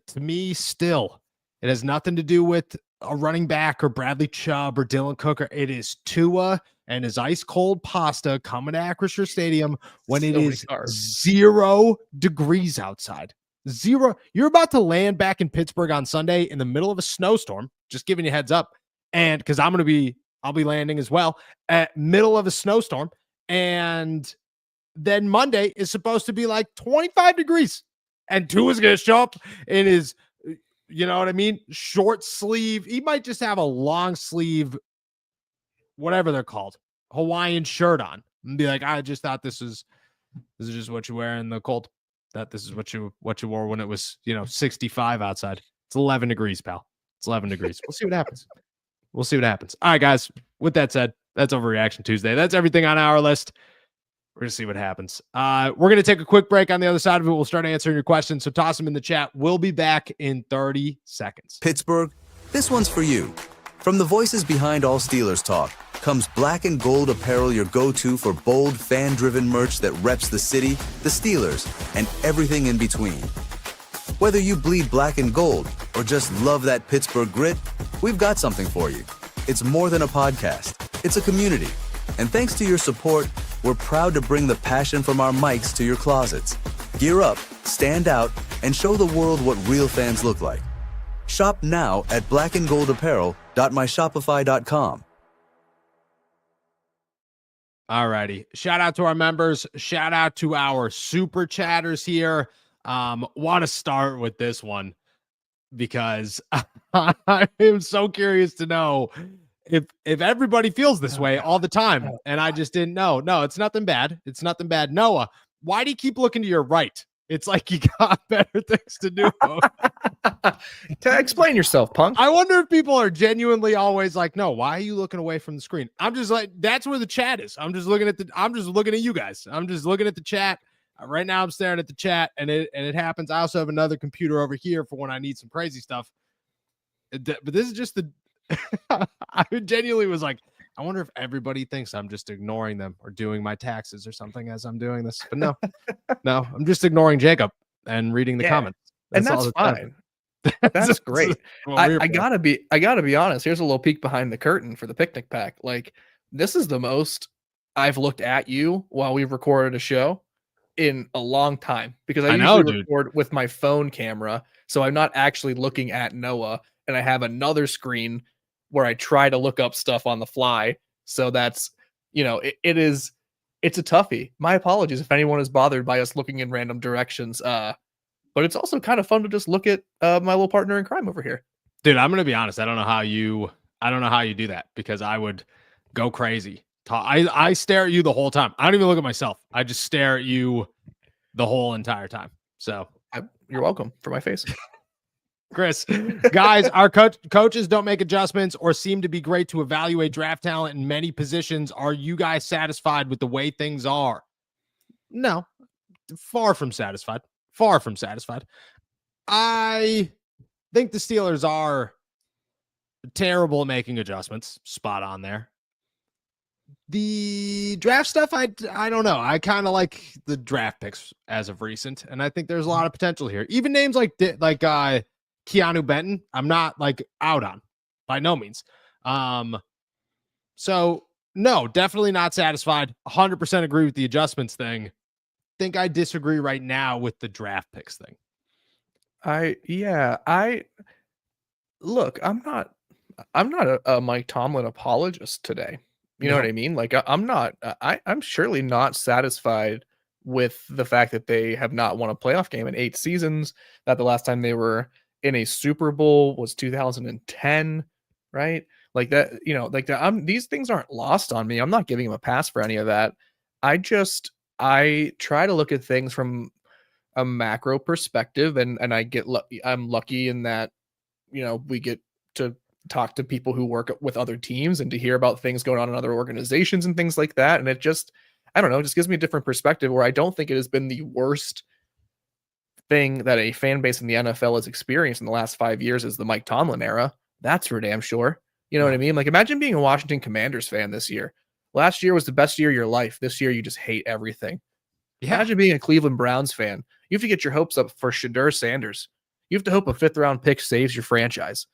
to me, still, it has nothing to do with a running back or Bradley Chubb or Dylan Cook. It is Tua and his ice cold pasta coming to Acrisure Stadium when it is 0 degrees outside. 0. You're about to land back in Pittsburgh on Sunday in the middle of a snowstorm. Just giving you a heads up. And because I'll be landing as well at middle of a snowstorm. And then Monday is supposed to be like 25 degrees. And Tua's going to show up in his You know what I mean? Short sleeve. He might just have a long sleeve, whatever they're called, Hawaiian shirt on, and be like, I just thought this is just what you wear in the cold. That this is what you wore when it was 65 outside. It's 11 degrees, pal. It's 11 degrees. We'll see what happens. We'll see what happens. All right, guys. With that said, that's Overreaction Tuesday. That's everything on our list. We're going to see what happens. We're going to take a quick break. On the other side of it, we'll start answering your questions. So toss them in the chat. We'll be back in 30 seconds.
Pittsburgh, this one's for you. From the voices behind all Steelers talk comes black and gold apparel, your go-to for bold, fan-driven merch that reps the city, the Steelers, and everything in between. Whether you bleed black and gold or just love that Pittsburgh grit, we've got something for you. It's more than a podcast. It's a community. And thanks to your support, we're proud to bring the passion from our mics to your closets. Gear up, stand out, and show the world what real fans look like. Shop now at blackandgoldapparel.myshopify.com.
All righty. Shout out to our members. Shout out to our super chatters here. Want to start with this one because I am so curious to know if everybody feels this way all the time, and I just didn't know. No, it's nothing bad. It's nothing bad. Noah, why do you keep looking to your right? It's like you got better things to do.
To explain yourself, punk.
I wonder if people are genuinely always like, no, why are you looking away from the screen? I'm just like, that's where the chat is. I'm just looking at you guys. I'm just looking at the chat. Right now I'm staring at the chat, and it happens. I also have another computer over here for when I need some crazy stuff. But this is just the I genuinely was like, I wonder if everybody thinks I'm just ignoring them or doing my taxes or something as I'm doing this. But no, I'm just ignoring Jacob and reading the comments.
And that's fine. That's great. I gotta be honest. Here's a little peek behind the curtain for the picnic pack. Like, this is the most I've looked at you while we've recorded a show in a long time, because I usually record with my phone camera, so I'm not actually looking at Noah, and I have another screen where I try to look up stuff on the fly. So that's, it's a toughie. My apologies if anyone is bothered by us looking in random directions. But it's also kind of fun to just look at my little partner in crime over here.
Dude, I'm going to be honest. I don't know how you do that, because I would go crazy. I stare at you the whole time. I don't even look at myself. I just stare at you the whole entire time. So
you're welcome for my face.
Chris, guys, our coaches don't make adjustments or seem to be great to evaluate draft talent in many positions. Are you guys satisfied with the way things are? No, far from satisfied. Far from satisfied. I think the Steelers are terrible at making adjustments. Spot on there. The draft stuff, I don't know. I kind of like the draft picks as of recent, and I think there's a lot of potential here. Even names like Keanu Benton, I'm not like out on by no means. So no, definitely not satisfied. 100% agree with the adjustments thing. Think I disagree right now with the draft picks thing.
Look, I'm not a Mike Tomlin apologist today. You know what I mean? Like, I'm surely not satisfied with the fact that they have not won a playoff game in 8 seasons, that the last time they were in a Super Bowl was 2010, right? Like that, these things aren't lost on me. I'm not giving him a pass for any of that. I try to look at things from a macro perspective, and I'm lucky in that, we get to talk to people who work with other teams and to hear about things going on in other organizations and things like that. And it just, I don't know, it just gives me a different perspective, where I don't think it has been the worst thing that a fan base in the NFL has experienced in the last 5 years is the Mike Tomlin era. That's for damn sure. You know what I mean? Like, imagine being a Washington Commanders fan this year. Last year was the best year of your life. This year, you just hate everything. Yeah. Imagine being a Cleveland Browns fan. You have to get your hopes up for Shedeur Sanders. You have to hope a 5th round pick saves your franchise.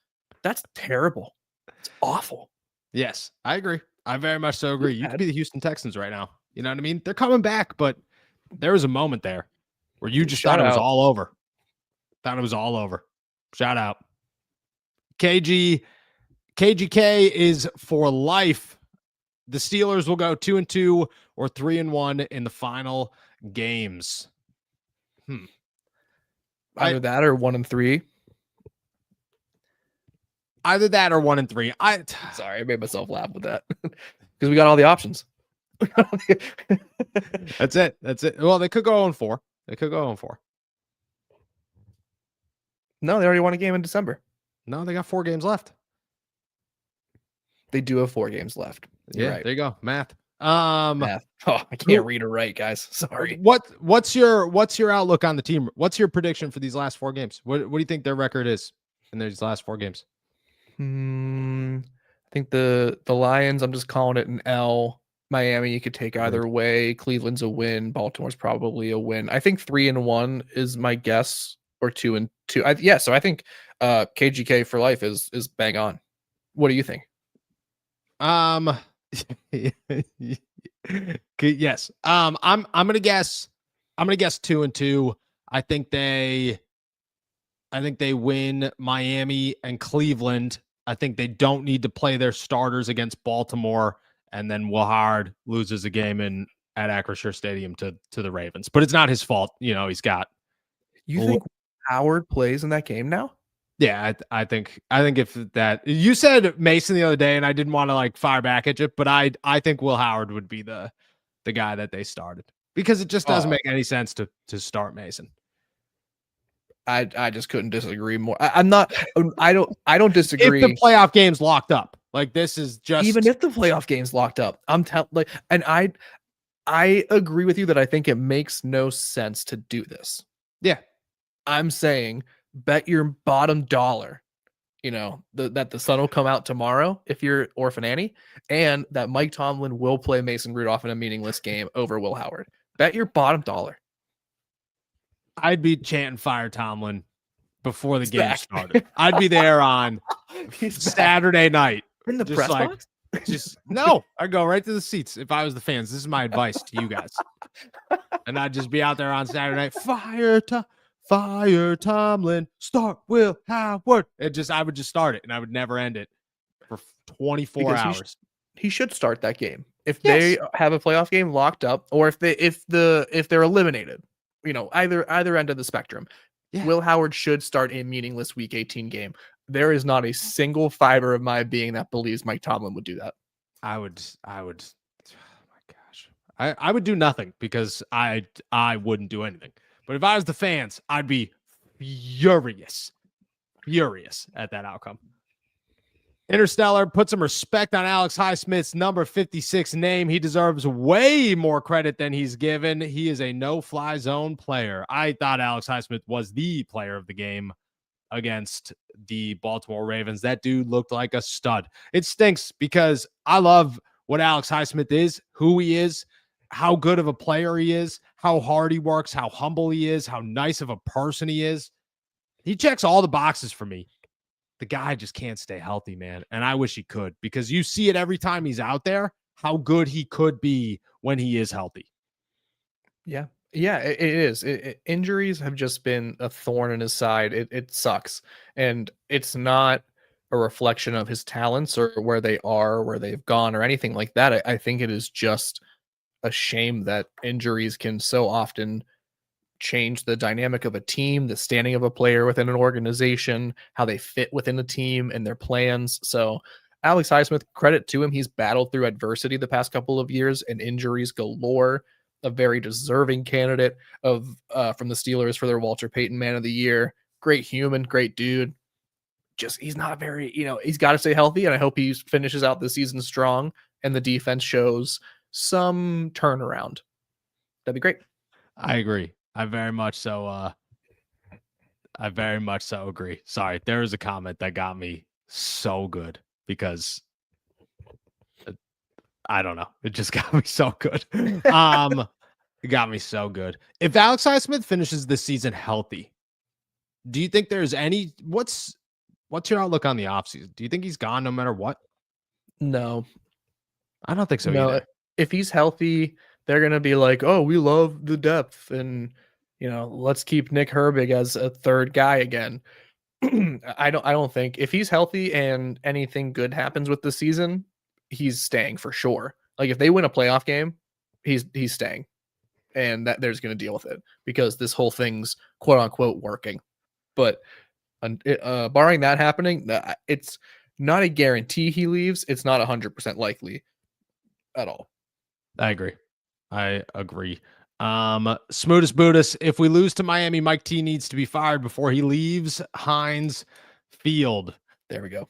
That's terrible. It's awful.
Yes, I agree. I very much so agree. You could be the Houston Texans right now. You know what I mean? They're coming back, but there was a moment there where you just thought it was all over. Thought it was all over. Shout out. KGK is for life. The Steelers will go 2-2 or 3-1 in the final games.
Either that or 1-3.
Either that or 1-3.
Sorry, I made myself laugh with that because we got all the options.
That's it. That's it. Well, they could go 0-4. They could go 0-4.
No, they already won a game in December.
No, they got 4 games left.
They do have 4 games left. You're right.
There you go. Math.
Math. Oh, I can't read or write, guys. Sorry.
What's your outlook on the team? What's your prediction for these last 4 games? What do you think their record is in these last 4 games?
I think the Lions, I'm just calling it an L. Miami, you could take either way. Cleveland's a win. Baltimore's probably a win. I think 3-1 is my guess, or 2-2. So I think KGK for life is bang on. What do you think?
Yes. I'm gonna guess 2-2. I think they win Miami and Cleveland. I think they don't need to play their starters against Baltimore, and then Will Howard loses a game at Acrisure Stadium to the Ravens. But it's not his fault. He's got.
You think Howard plays in that game now?
Yeah, I think if that, you said Mason the other day, and I didn't want to fire back at you, but I think Will Howard would be the guy that they started, because it just doesn't make any sense to start Mason.
I just couldn't disagree more. I don't disagree.
If the playoff game's locked up, this is just,
even if the playoff game's locked up, and I agree with you that I think it makes no sense to do this.
Yeah,
I'm saying bet your bottom dollar, that the sun will come out tomorrow if you're Orphan Annie, and that Mike Tomlin will play Mason Rudolph in a meaningless game over Will Howard. Bet your bottom dollar.
I'd be chanting "Fire Tomlin" before the game started. I'd be there on Saturday night
in the press box.
No, I'd go right to the seats if I was the fans. This is my advice to you guys, and I'd just be out there on Saturday night. Fire Tomlin, start Will Howard. I would just start it, and I would never end it for 24 hours.
He should start that game if they have a playoff game locked up, or if they're eliminated. Either end of the spectrum. Yeah. Will Howard should start a meaningless Week 18 game. There is not a single fiber of my being that believes Mike Tomlin would do that.
I would. Oh my gosh, I would do nothing, because I wouldn't do anything. But if I was the fans, I'd be furious at that outcome. Interstellar, put some respect on Alex Highsmith's number 56 name. He deserves way more credit than he's given. He is a no-fly zone player. I thought Alex Highsmith was the player of the game against the Baltimore Ravens. That dude looked like a stud. It stinks, because I love what Alex Highsmith is, who he is, how good of a player he is, how hard he works, how humble he is, how nice of a person he is. He checks all the boxes for me. The guy just can't stay healthy, man. And I wish he could, because you see it every time he's out there, how good he could be when he is healthy.
Yeah. Yeah, it is. Injuries have just been a thorn in his side. It sucks. And it's not a reflection of his talents or where they are, where they've gone, or anything like that. I think it is just a shame that injuries can so often change the dynamic of a team, the standing of a player within an organization, how they fit within a team and their plans. So Alex Highsmith, credit to him. He's battled through adversity the past couple of years and injuries galore. A very deserving candidate from the Steelers for their Walter Payton Man of the Year. Great human, great dude. Just, he's not very, he's got to stay healthy, and I hope he finishes out the season strong and the defense shows some turnaround. That'd be great.
I agree. I very much so agree. Sorry, there was a comment that got me so good, because I don't know. It just got me so good. It got me so good. If Alex Highsmith finishes this season healthy, do you think there's any, what's your outlook on the offseason? Do you think he's gone no matter what?
No.
I don't think so either.
If he's healthy, they're going to be like, oh, we love the depth, and let's keep Nick Herbig as a third guy again. I don't think, if he's healthy and anything good happens with the season, he's staying for sure. Like, if they win a playoff game, he's staying, and that there's going to deal with it, because this whole thing's quote unquote working. But And barring that happening, it's not a guarantee he leaves. It's not 100% likely at all.
I agree. Smootest Buddhist, if we lose to Miami, Mike T needs to be fired before he leaves Heinz Field.
There we go.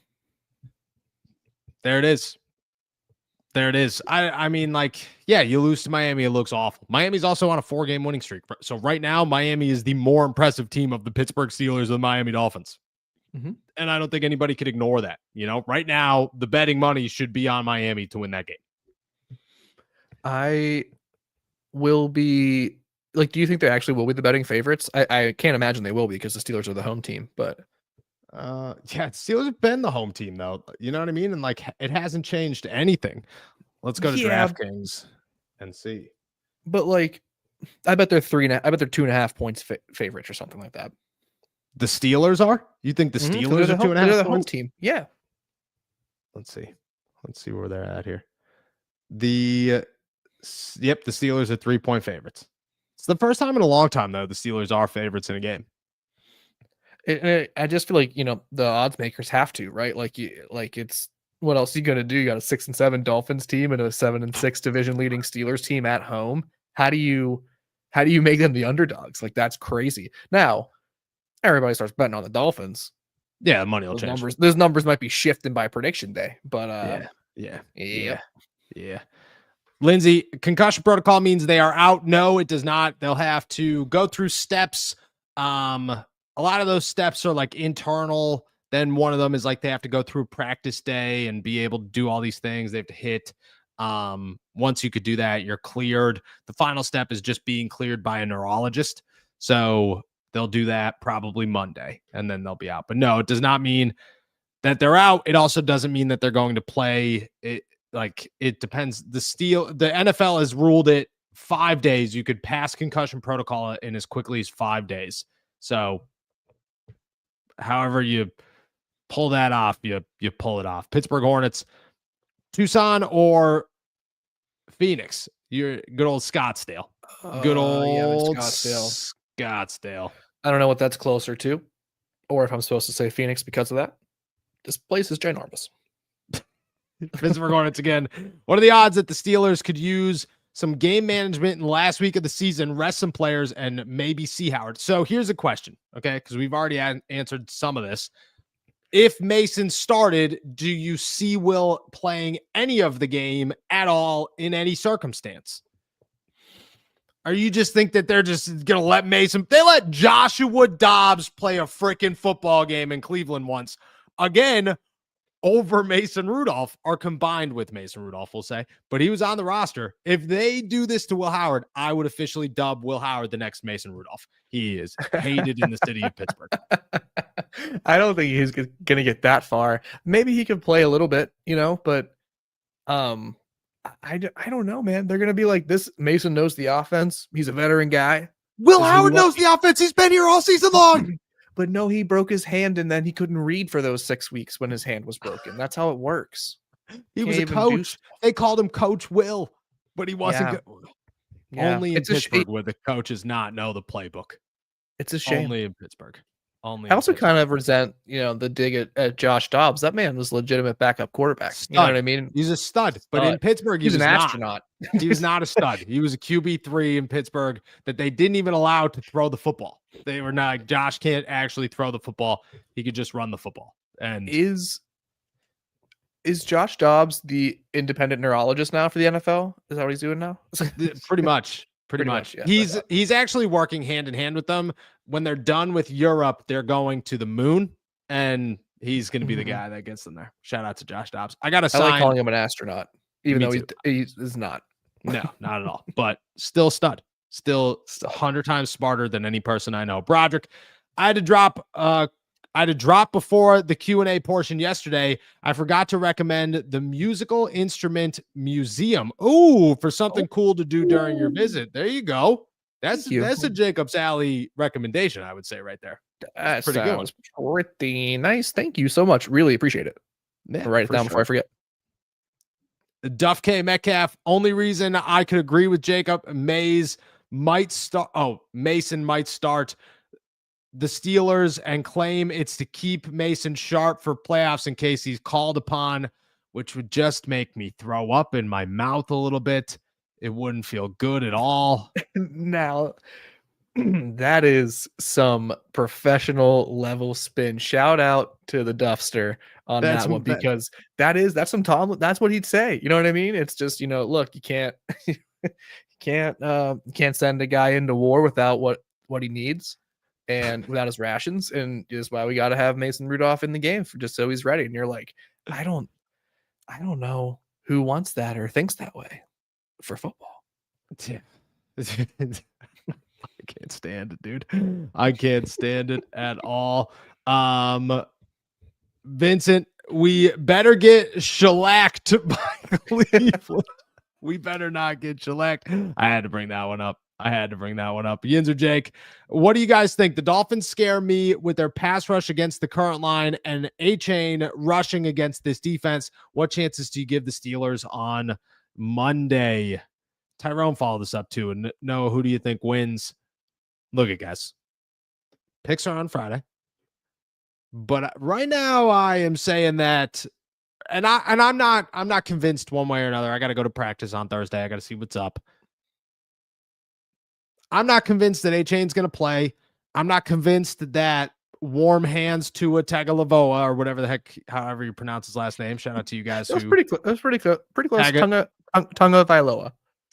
There it is. I mean, like, yeah, you lose to Miami, it looks awful. Miami's also on a 4-game winning streak. So right now, Miami is the more impressive team of the Pittsburgh Steelers and the Miami Dolphins.
Mm-hmm.
And I don't think anybody could ignore that. Right now, the betting money should be on Miami to win that game.
I will be like, do you think they actually will be the betting favorites? I can't imagine they will be because the Steelers are the home team, but
yeah, Steelers have been the home team though. You know what I mean? And like, it hasn't changed anything. Let's go to DraftKings and see.
But like, I bet they're 2.5 points favorites or something like that.
The Steelers are? You think the Steelers are 2.5
They're the home
points?
team. Yeah.
Let's see where they're at here. The Steelers are 3-point favorites. It's the first time in a long time though the Steelers are favorites in a game.
I just feel like the odds makers have to, right? Like it's what else are you gonna do? You got a 6-7 Dolphins team and a 7-6 division leading Steelers team at home. How do you make them the underdogs? Like that's crazy. Now everybody starts betting on the Dolphins.
Yeah, the money will change.
Those numbers might be shifting by prediction day, but
yeah. Lindsay, concussion protocol means they are out. No, it does not. They'll have to go through steps. A lot of those steps are like internal. Then one of them is like they have to go through practice day and be able to do all these things. They have to hit. Once you could do that, you're cleared. The final step is just being cleared by a neurologist. So they'll do that probably Monday, and then they'll be out. But no, it does not mean that they're out. It also doesn't mean that they're going to play. It depends. The NFL has ruled it 5 days. You could pass concussion protocol in as quickly as 5 days. So however you pull that off, you pull it off. Pittsburgh Hornets, Tucson or Phoenix? You're good old Scottsdale. Good old Scottsdale.
I don't know what that's closer to, or if I'm supposed to say Phoenix because of that. This place is ginormous.
Pittsburgh Hornets again. What are the odds that the Steelers could use some game management in the last week of the season, rest some players, and maybe see Howard? So here's a question, okay? Because we've already answered some of this. If Mason started, do you see Will playing any of the game at all in any circumstance? Or you just think that they're just going to let Mason? They let Joshua Dobbs play a freaking football game in Cleveland once. Again, over Mason Rudolph, or combined with Mason Rudolph, we'll say. But he was on the roster. If they do this to Will Howard, I would officially dub Will Howard the next Mason Rudolph. He is hated in the city of Pittsburgh.
I don't think he's going to get that far. Maybe he could play a little bit, but I don't know, man. They're going to be like, this Mason knows the offense. He's a veteran guy.
Will Howard knows the offense. He's been here all season long.
But no, he broke his hand and then he couldn't read for those 6 weeks when his hand was broken. That's how it works.
He was a coach. They called him Coach Will, but he wasn't good.
Yeah.
Only in Pittsburgh where the coaches not know the playbook.
It's a shame.
Only in Pittsburgh.
I also kind of resent, the dig at Josh Dobbs. That man was legitimate backup quarterback.
Stud.
You know what I mean?
He's a stud. But in Pittsburgh,
he's an astronaut.
He was not a stud. He was a QB3 in Pittsburgh that they didn't even allow to throw the football. They were not. Josh can't actually throw the football. He could just run the football. And
is Josh Dobbs the independent neurologist now for the NFL? Is that what he's doing now?
Pretty much. Pretty much.
Yeah,
he's actually working hand in hand with them. When they're done with Europe, they're going to the moon, and he's going to be the guy that gets them there. Shout out to Josh Dobbs. I like
calling him an astronaut, even though he's not.
No, not at all. But still stud. Still 100 times smarter than any person I know. Broderick, I had to drop before the Q&A portion yesterday. I forgot to recommend the Musical Instrument Museum. Ooh, for something cool to do during your visit. There you go. That's a Jacob's Alley recommendation, I would say, right there.
That's pretty good. Pretty nice. Thank you so much. Really appreciate it.
Yeah,
I'll write it down before I forget.
Duff K. Metcalf. Only reason I could agree with Jacob, Mason might start. the Steelers and claim it's to keep Mason sharp for playoffs in case he's called upon, which would just make me throw up in my mouth a little bit. It wouldn't feel good at all.
Now, that is some professional level spin. Shout out to the Duffster on
That's
that one,
that-
because that's some Tomlin. That's what he'd say. You know what I mean? It's just, look, you can't can't send a guy into war without what he needs and without his rations, and is why we got to have Mason Rudolph in the game for just so he's ready. And you're like, I don't know who wants that or thinks that way for football.
I can't stand it, dude. I can't stand it at all. Vincent, we better get shellacked by Cleveland. We better not get shellacked. I had to bring that one up. Yins or Jake, what do you guys think? The Dolphins scare me with their pass rush against the current line and A-Chain rushing against this defense. What chances do you give the Steelers on Monday? Tyrone followed this up too. And Noah, who do you think wins? Look at guys. Picks are on Friday. But right now I am saying that, and I'm not convinced one way or another. I got to go to practice on Thursday. I got to see what's up. I'm not convinced that A-Chain's going to play. I'm not convinced that warm hands to a Tagovailoa or whatever the heck, however you pronounce his last name. Shout out to you guys.
That was pretty close. Tagovailoa.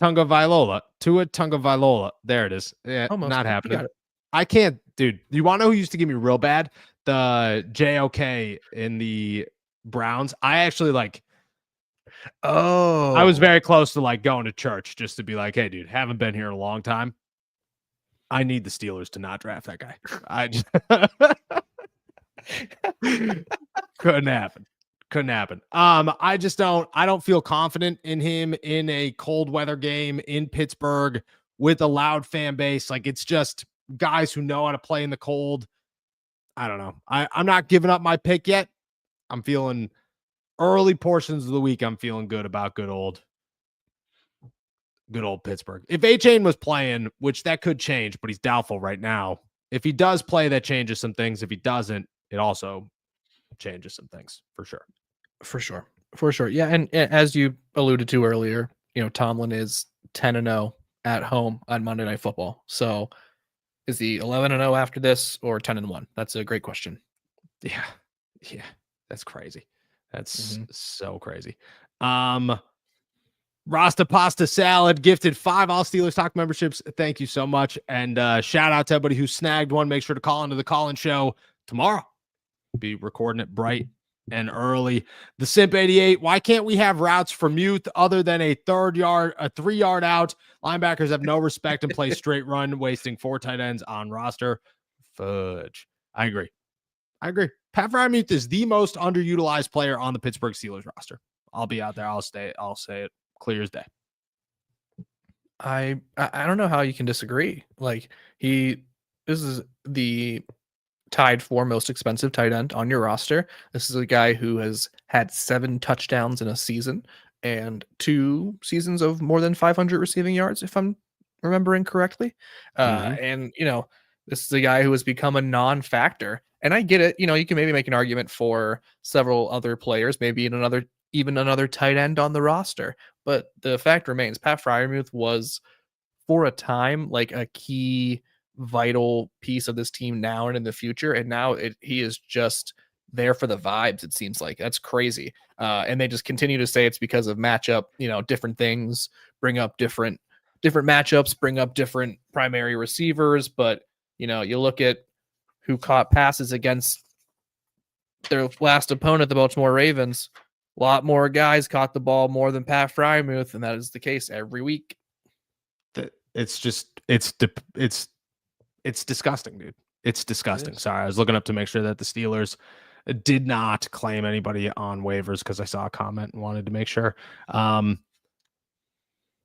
Tagovailoa. Tua Tagovailoa. There it is. Yeah,
Almost.
Not happening. I can't, dude. You want to know who used to give me real bad? The JOK in the Browns. I actually I was very close to going to church just to be like, hey, dude, haven't been here in a long time. I need the Steelers to not draft that guy. I just couldn't happen. I don't feel confident in him in a cold weather game in Pittsburgh with a loud fan base. It's just guys who know how to play in the cold. I don't know. I'm not giving up my pick yet. I'm feeling early portions of the week. I'm feeling good about good old Pittsburgh. If A-Chain was playing, which that could change, but he's doubtful right now. If he does play, that changes some things. If he doesn't, it also changes some things for sure.
Yeah. And as you alluded to earlier, Tomlin is 10-0 at home on Monday Night Football. So is he 11-0 after this or 10-1? That's a great question.
Yeah. That's crazy. That's so crazy. Rasta Pasta Salad gifted 5 All Steelers Talk memberships. Thank you so much. And shout out to everybody who snagged one. Make sure to call into the call-in show tomorrow. Be recording it bright and early. The Simp 88. Why can't we have routes for Muth other than a 3-yard out? Linebackers have no respect and play straight run, wasting 4 tight ends on roster. Fudge. I agree. Pat Freiermuth is the most underutilized player on the Pittsburgh Steelers roster. I'll be out there. I'll say it clear as day.
I don't know how you can disagree. This is the tied for most expensive tight end on your roster. This is a guy who has had 7 touchdowns in a season and 2 seasons of more than 500 receiving yards, if I'm remembering correctly. And this is a guy who has become a non-factor. And I get it. You can maybe make an argument for several other players, maybe even another tight end on the roster. But the fact remains, Pat Freiermuth was, for a time, a key, vital piece of this team now and in the future. And now he is just there for the vibes, it seems like. That's crazy. And they just continue to say it's because of matchup, different things, bring up different matchups, bring up different primary receivers. But, you look at who caught passes against their last opponent, the Baltimore Ravens. A lot more guys caught the ball more than Pat Freiermuth, and that is the case every week.
It's disgusting, dude. It's disgusting. Sorry, I was looking up to make sure that the Steelers did not claim anybody on waivers because I saw a comment and wanted to make sure. I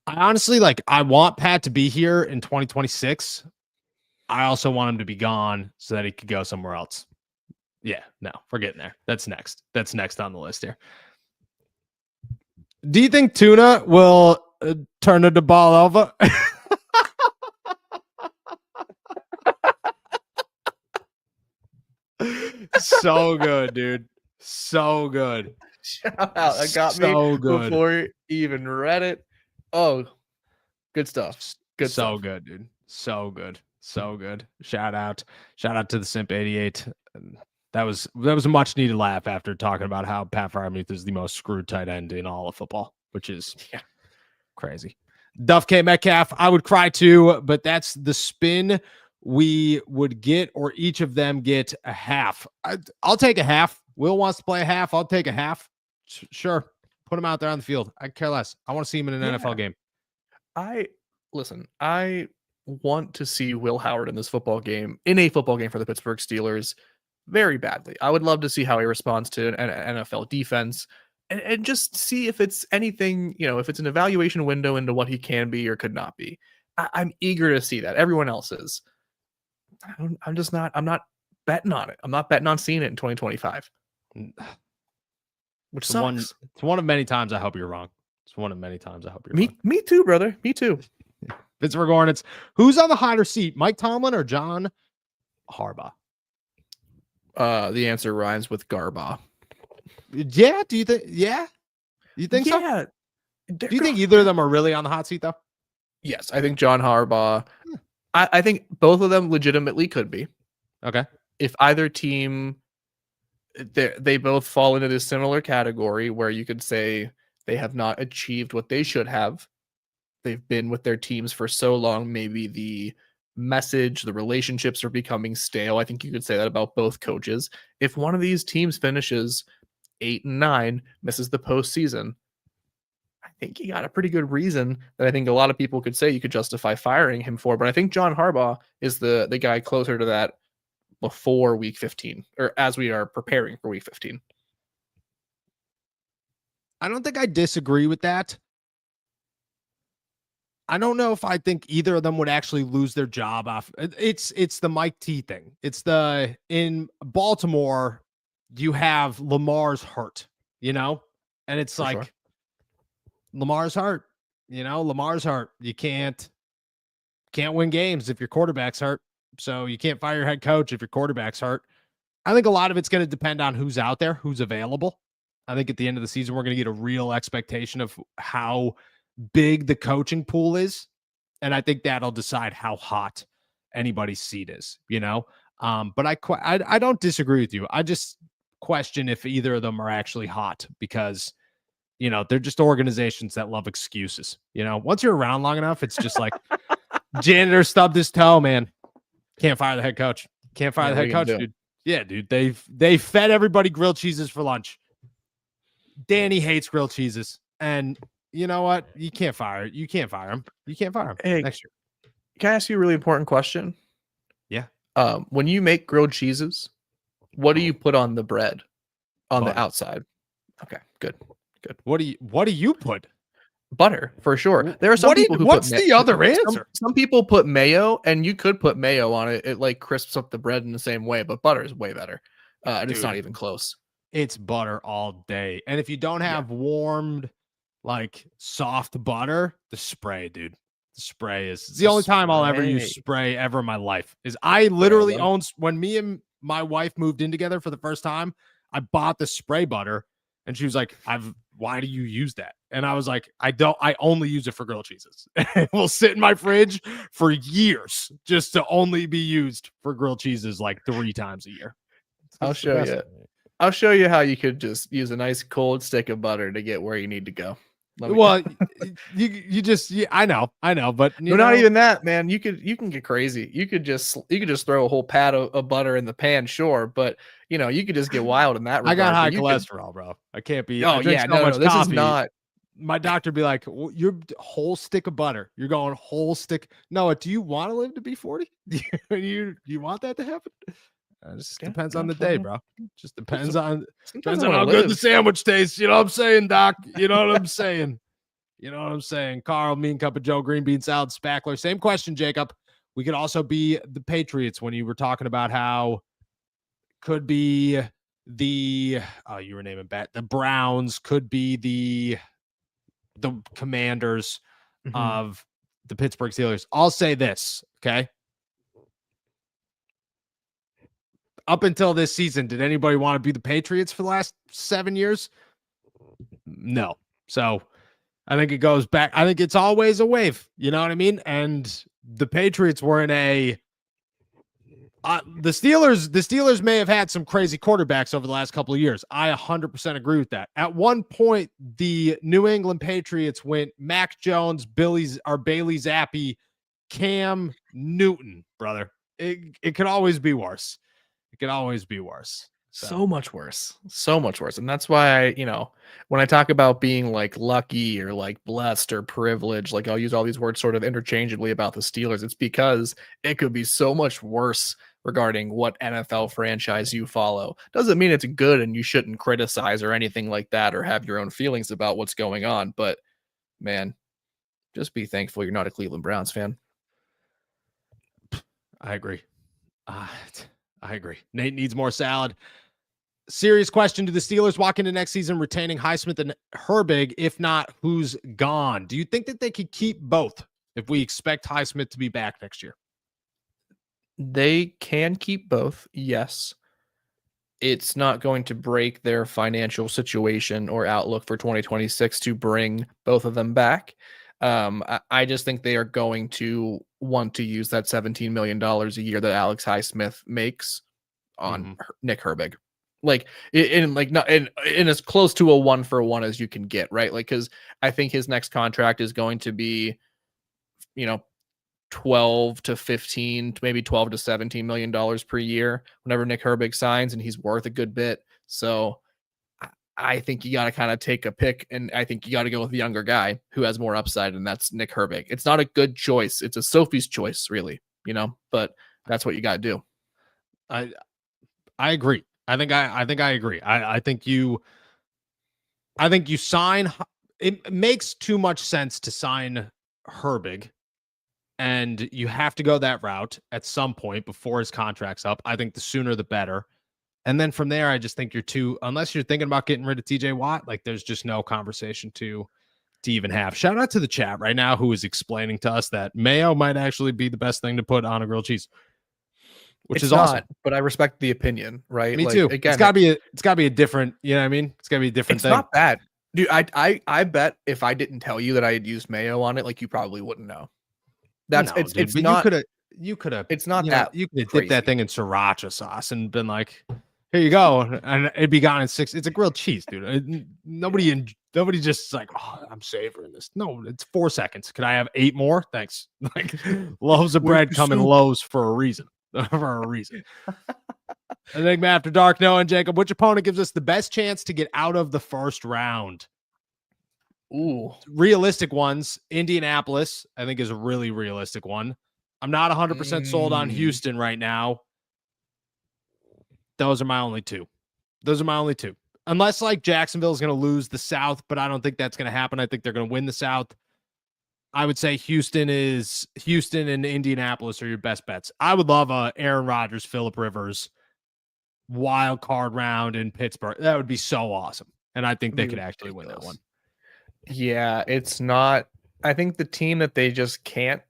honestly I want Pat to be here in 2026. I also want him to be gone so that he could go somewhere else. Yeah, no, we're getting there. That's next. That's next on the list here. Do you think Tuna will turn the ball over? So good, dude. So good.
Shout out. That got
So
me
good.
before you even read it. Oh, good stuff. Good
so
stuff.
good, dude. So good. So good. Shout out to the Simp 88. That was a much needed laugh after talking about how Pat Freiermuth is the most screwed tight end in all of football, which is crazy. Duff K Metcalf, I would cry too, but that's the spin we would get, or each of them get a half. I'll take a half. Will wants to play a half. I'll take a half. Sure. Put him out there on the field. I care less. I want to see him in an NFL game.
I want to see Will Howard in a football game for the Pittsburgh Steelers very badly. I would love to see how he responds to an NFL defense and just see if it's anything, if it's an evaluation window into what he can be or could not be. I'm eager to see that. Everyone else is. I'm not betting on it. I'm not betting on seeing it in 2025. Which sucks.
It's one of many times I hope you're wrong. It's one of many times I hope you're wrong.
Me too, brother. Me too.
Pittsburgh Hornets. Who's on the hotter seat, Mike Tomlin or John Harbaugh?
The answer rhymes with Garbaugh.
Yeah. Do you think? Yeah. You think so? Do you think either of them are really on the hot seat though?
Yes, I think John Harbaugh. I think both of them legitimately could be.
Okay.
If either team, they both fall into this similar category where you could say they have not achieved what they should have. They've been with their teams for so long. Maybe the message, the relationships are becoming stale. I think you could say that about both coaches. If one of these teams finishes 8-9, misses the postseason, I think you got a pretty good reason that I think a lot of people could say you could justify firing him for. But I think John Harbaugh is the guy closer to that before week 15, or as we are preparing for week 15.
I don't think I disagree with that. I don't know if I think either of them would actually lose their job off. It's the Mike T thing. It's in Baltimore, you have Lamar's hurt, and it's
For
like
sure.
Lamar's hurt, Lamar's hurt. You can't win games if your quarterback's hurt. So you can't fire your head coach if your quarterback's hurt. I think a lot of it's going to depend on who's out there, who's available. I think at the end of the season, we're going to get a real expectation of how big the coaching pool is. And I think that'll decide how hot anybody's seat is, but I don't disagree with you. I just question if either of them are actually hot because, they're just organizations that love excuses. Once you're around long enough, it's just like janitor stubbed his toe, man. Can't fire the head coach. Can't fire the head coach, dude. Yeah, dude. They fed everybody grilled cheeses for lunch. Danny hates grilled cheeses. And you know what? You can't fire him. You can't fire him
Hey,
next year.
Can I ask you a really important question?
Yeah.
When you make grilled cheeses, what do you put on the bread on the outside? Okay, good.
What do you put?
Butter, for sure. There are some people who
what's the other answer?
Some people put mayo, and you could put mayo on it. It like crisps up the bread in the same way, but butter is way better. And it's not even close.
It's butter all day. And if you don't have warmed, like soft butter, the spray, dude. The spray is it's the only time I'll ever use spray ever in my life. Is I literally owned when me and my wife moved in together for the first time, I bought the spray butter and she was like, why do you use that? And I was like, I only use it for grilled cheeses. It will sit in my fridge for years just to only be used for grilled cheeses like 3 times a year.
I'll show you how you could just use a nice cold stick of butter to get where you need to go.
Well, I know, but
not even that, man. You can get crazy. You could just throw a whole pat of butter in the pan, sure, but you could just get wild in that regard.
I got high cholesterol, bro. I can't be.
Oh yeah, no, this is not.
My doctor be like, well, you're whole stick of butter. You're going whole stick. No, do you want to live to be 40? you want that to happen? It just depends on the day, bro. Just depends on how good the sandwich tastes. You know what I'm saying, Doc? You know what I'm saying? Carl, mean cup of Joe, green bean salad, spackler. Same question, Jacob. We could also be the Patriots when you were talking about how could be you were naming the Browns, could be the Commanders of the Pittsburgh Steelers. I'll say this, okay? up until this season, did anybody want to be the Patriots for the last 7 years? No. So I think it goes back. I think it's always a wave. You know what I mean? And the Patriots were in a the Steelers may have had some crazy quarterbacks over the last couple of years. I 100% agree with that. At one point, the New England Patriots went Mac Jones, Bailey Zappi, Cam Newton, brother. It could always be worse. It could always be worse.
So much worse. So much worse. And that's why when I talk about being like lucky or like blessed or privileged, like I'll use all these words sort of interchangeably about the Steelers. It's because it could be so much worse regarding what NFL franchise you follow. Doesn't mean it's good and you shouldn't criticize or anything like that or have your own feelings about what's going on. But man, just be thankful you're not a Cleveland Browns fan.
I agree. I agree. Nate needs more salad. Serious question. Do the Steelers walk into next season retaining Highsmith and Herbig? If not, who's gone? Do you think that they could keep both if we expect Highsmith to be back next year?
They can keep both, yes. It's not going to break their financial situation or outlook for 2026 to bring both of them back. I just think they are going to want to use that $17 million a year that Alex Highsmith makes on Nick Herbig. Like in as close to a 1-for-1 as you can get, right? Like, because I think his next contract is going to be, 12 to 15, maybe 12 to $17 million per year whenever Nick Herbig signs, and he's worth a good bit. So I think you got to kind of take a pick, and I think you got to go with the younger guy who has more upside, and that's Nick Herbig. It's not a good choice. It's a Sophie's choice, really, but that's what you got to do.
I agree. I think I agree. I think you sign. It makes too much sense to sign Herbig, and you have to go that route at some point before his contract's up. I think the sooner the better. And then from there, I just think unless you're thinking about getting rid of TJ Watt, like there's just no conversation to even have. Shout out to the chat right now who is explaining to us that mayo might actually be the best thing to put on a grilled cheese. Which is awesome.
But I respect the opinion, right?
Me too. Again, it's gotta be a different, you know what I mean? It's gotta be a different thing.
It's not bad. Dude, I bet if I didn't tell you that I had used mayo on it, like you probably wouldn't know. It's not.
You could have.
It's not
that. You could have dipped that thing in sriracha sauce and been like, "Here you go," and it'd be gone in 6. It's a grilled cheese, dude. Nobody just like, "Oh, I'm savoring this." No, it's 4 seconds. Could I have 8 more? Thanks. Like loaves of bread come in loaves for a reason. For a reason. Enigma After Dark, Noah and Jacob. Which opponent gives us the best chance to get out of the first round?
Ooh,
realistic ones. Indianapolis, I think, is a really realistic one. I'm not 100% sold on Houston right now. Those are my only two. Unless like Jacksonville is going to lose the South, but I don't think that's going to happen. I think they're going to win the South. I would say Houston and Indianapolis are your best bets. I would love a Aaron Rodgers, Phillip Rivers wild card round in Pittsburgh. That would be so awesome. And I think they could actually win that one.
Yeah, it's not. I think the team that they just can't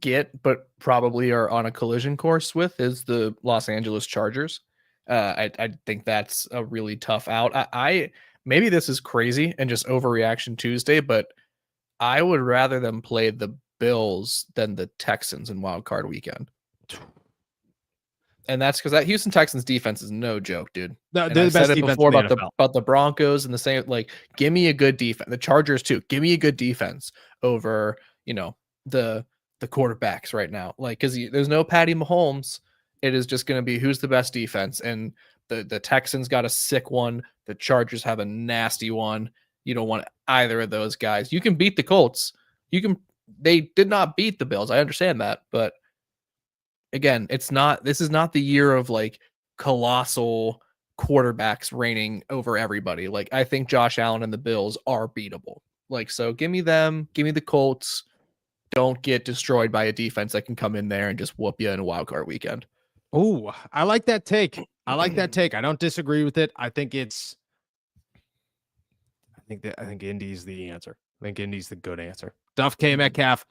get, but probably are on a collision course with, is the Los Angeles Chargers. I think that's a really tough out. I maybe this is crazy and just overreaction Tuesday, but I would rather them play the Bills than the Texans in Wild Card Weekend. And that's because that Houston Texans defense is no joke, dude.
They're the best defense
before about the Broncos and the same. Like, give me a good defense. The Chargers too. Give me a good defense over the quarterbacks right now. Like, because there's no Patty Mahomes. It is just going to be who's the best defense. And the Texans got a sick one. The Chargers have a nasty one. You don't want either of those guys. You can beat the Colts. They did not beat the Bills. I understand that, but again, this is not the year of like colossal quarterbacks reigning over everybody. Like, I think Josh Allen and the Bills are beatable. Like, so give me them, give me the Colts. Don't get destroyed by a defense that can come in there and just whoop you in a wild card weekend.
Oh, I like that take. I don't disagree with it. I think Indy's the answer. I think Indy's the good answer. Duff K. Metcalf.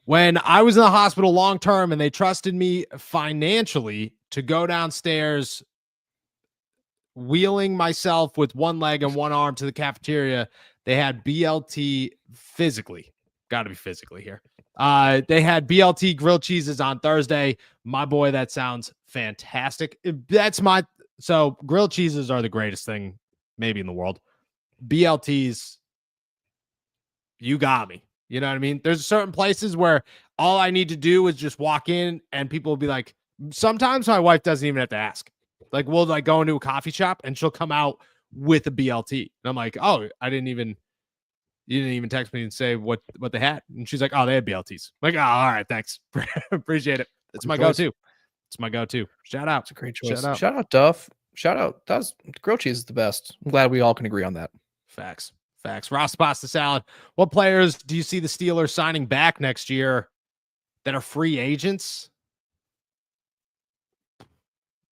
When I was in the hospital long term and they trusted me financially to go downstairs, wheeling myself with one leg and one arm to the cafeteria. They had BLT physically. Got to be physically here. They had BLT grilled cheeses on Thursday. My boy, that sounds fantastic. So grilled cheeses are the greatest thing maybe in the world. BLTs, you got me. You know what I mean? There's certain places where all I need to do is just walk in and people will be like, sometimes my wife doesn't even have to ask. Like we'll like go into a coffee shop and she'll come out with a BLT. And I'm like, oh, you didn't even text me and say what they had. And she's like, oh, they had BLTs. I'm like, oh, all right, thanks. Appreciate it. It's my go-to. It's my go-to. Shout out.
It's a great choice. Shout out Duff. Shout out. Grilled cheese is the best. I'm glad we all can agree on that.
Facts. Ross pasta salad. What players do you see the Steelers signing back next year that are free agents?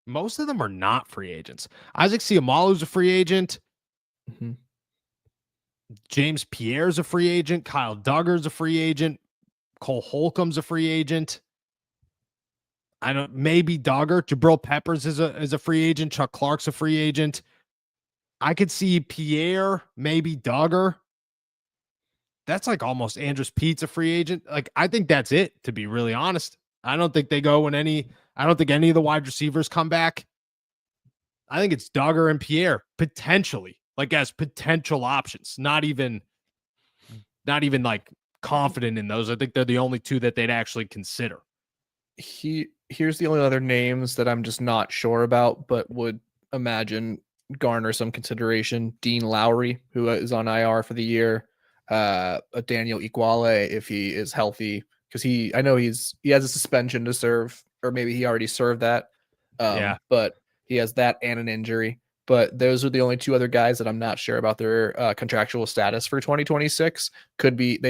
Most of them are not free agents. Isaac Seumalo's a free agent.
Mm-hmm.
James Pierre's a free agent. Kyle Duggar's a free agent. Cole Holcomb's a free agent. Maybe Duggar. Jabril Peppers is a free agent. Chuck Clark's a free agent. I could see Pierre, maybe Duggar. That's like almost Andrus Pete's a free agent. Like, I think that's it, to be really honest. I don't think they go I don't think any of the wide receivers come back. I think it's Duggar and Pierre, potentially, like as potential options. Not even like confident in those. I think they're the only two that they'd actually consider.
Here's the only other names that I'm just not sure about, but would imagine garner some consideration. Dean Lowry, who is on IR for the year. Daniel Iguale, if he is healthy, because I know he has a suspension to serve, or maybe he already served that. But he has that and an injury. But those are the only two other guys that I'm not sure about their contractual status for 2026. Could be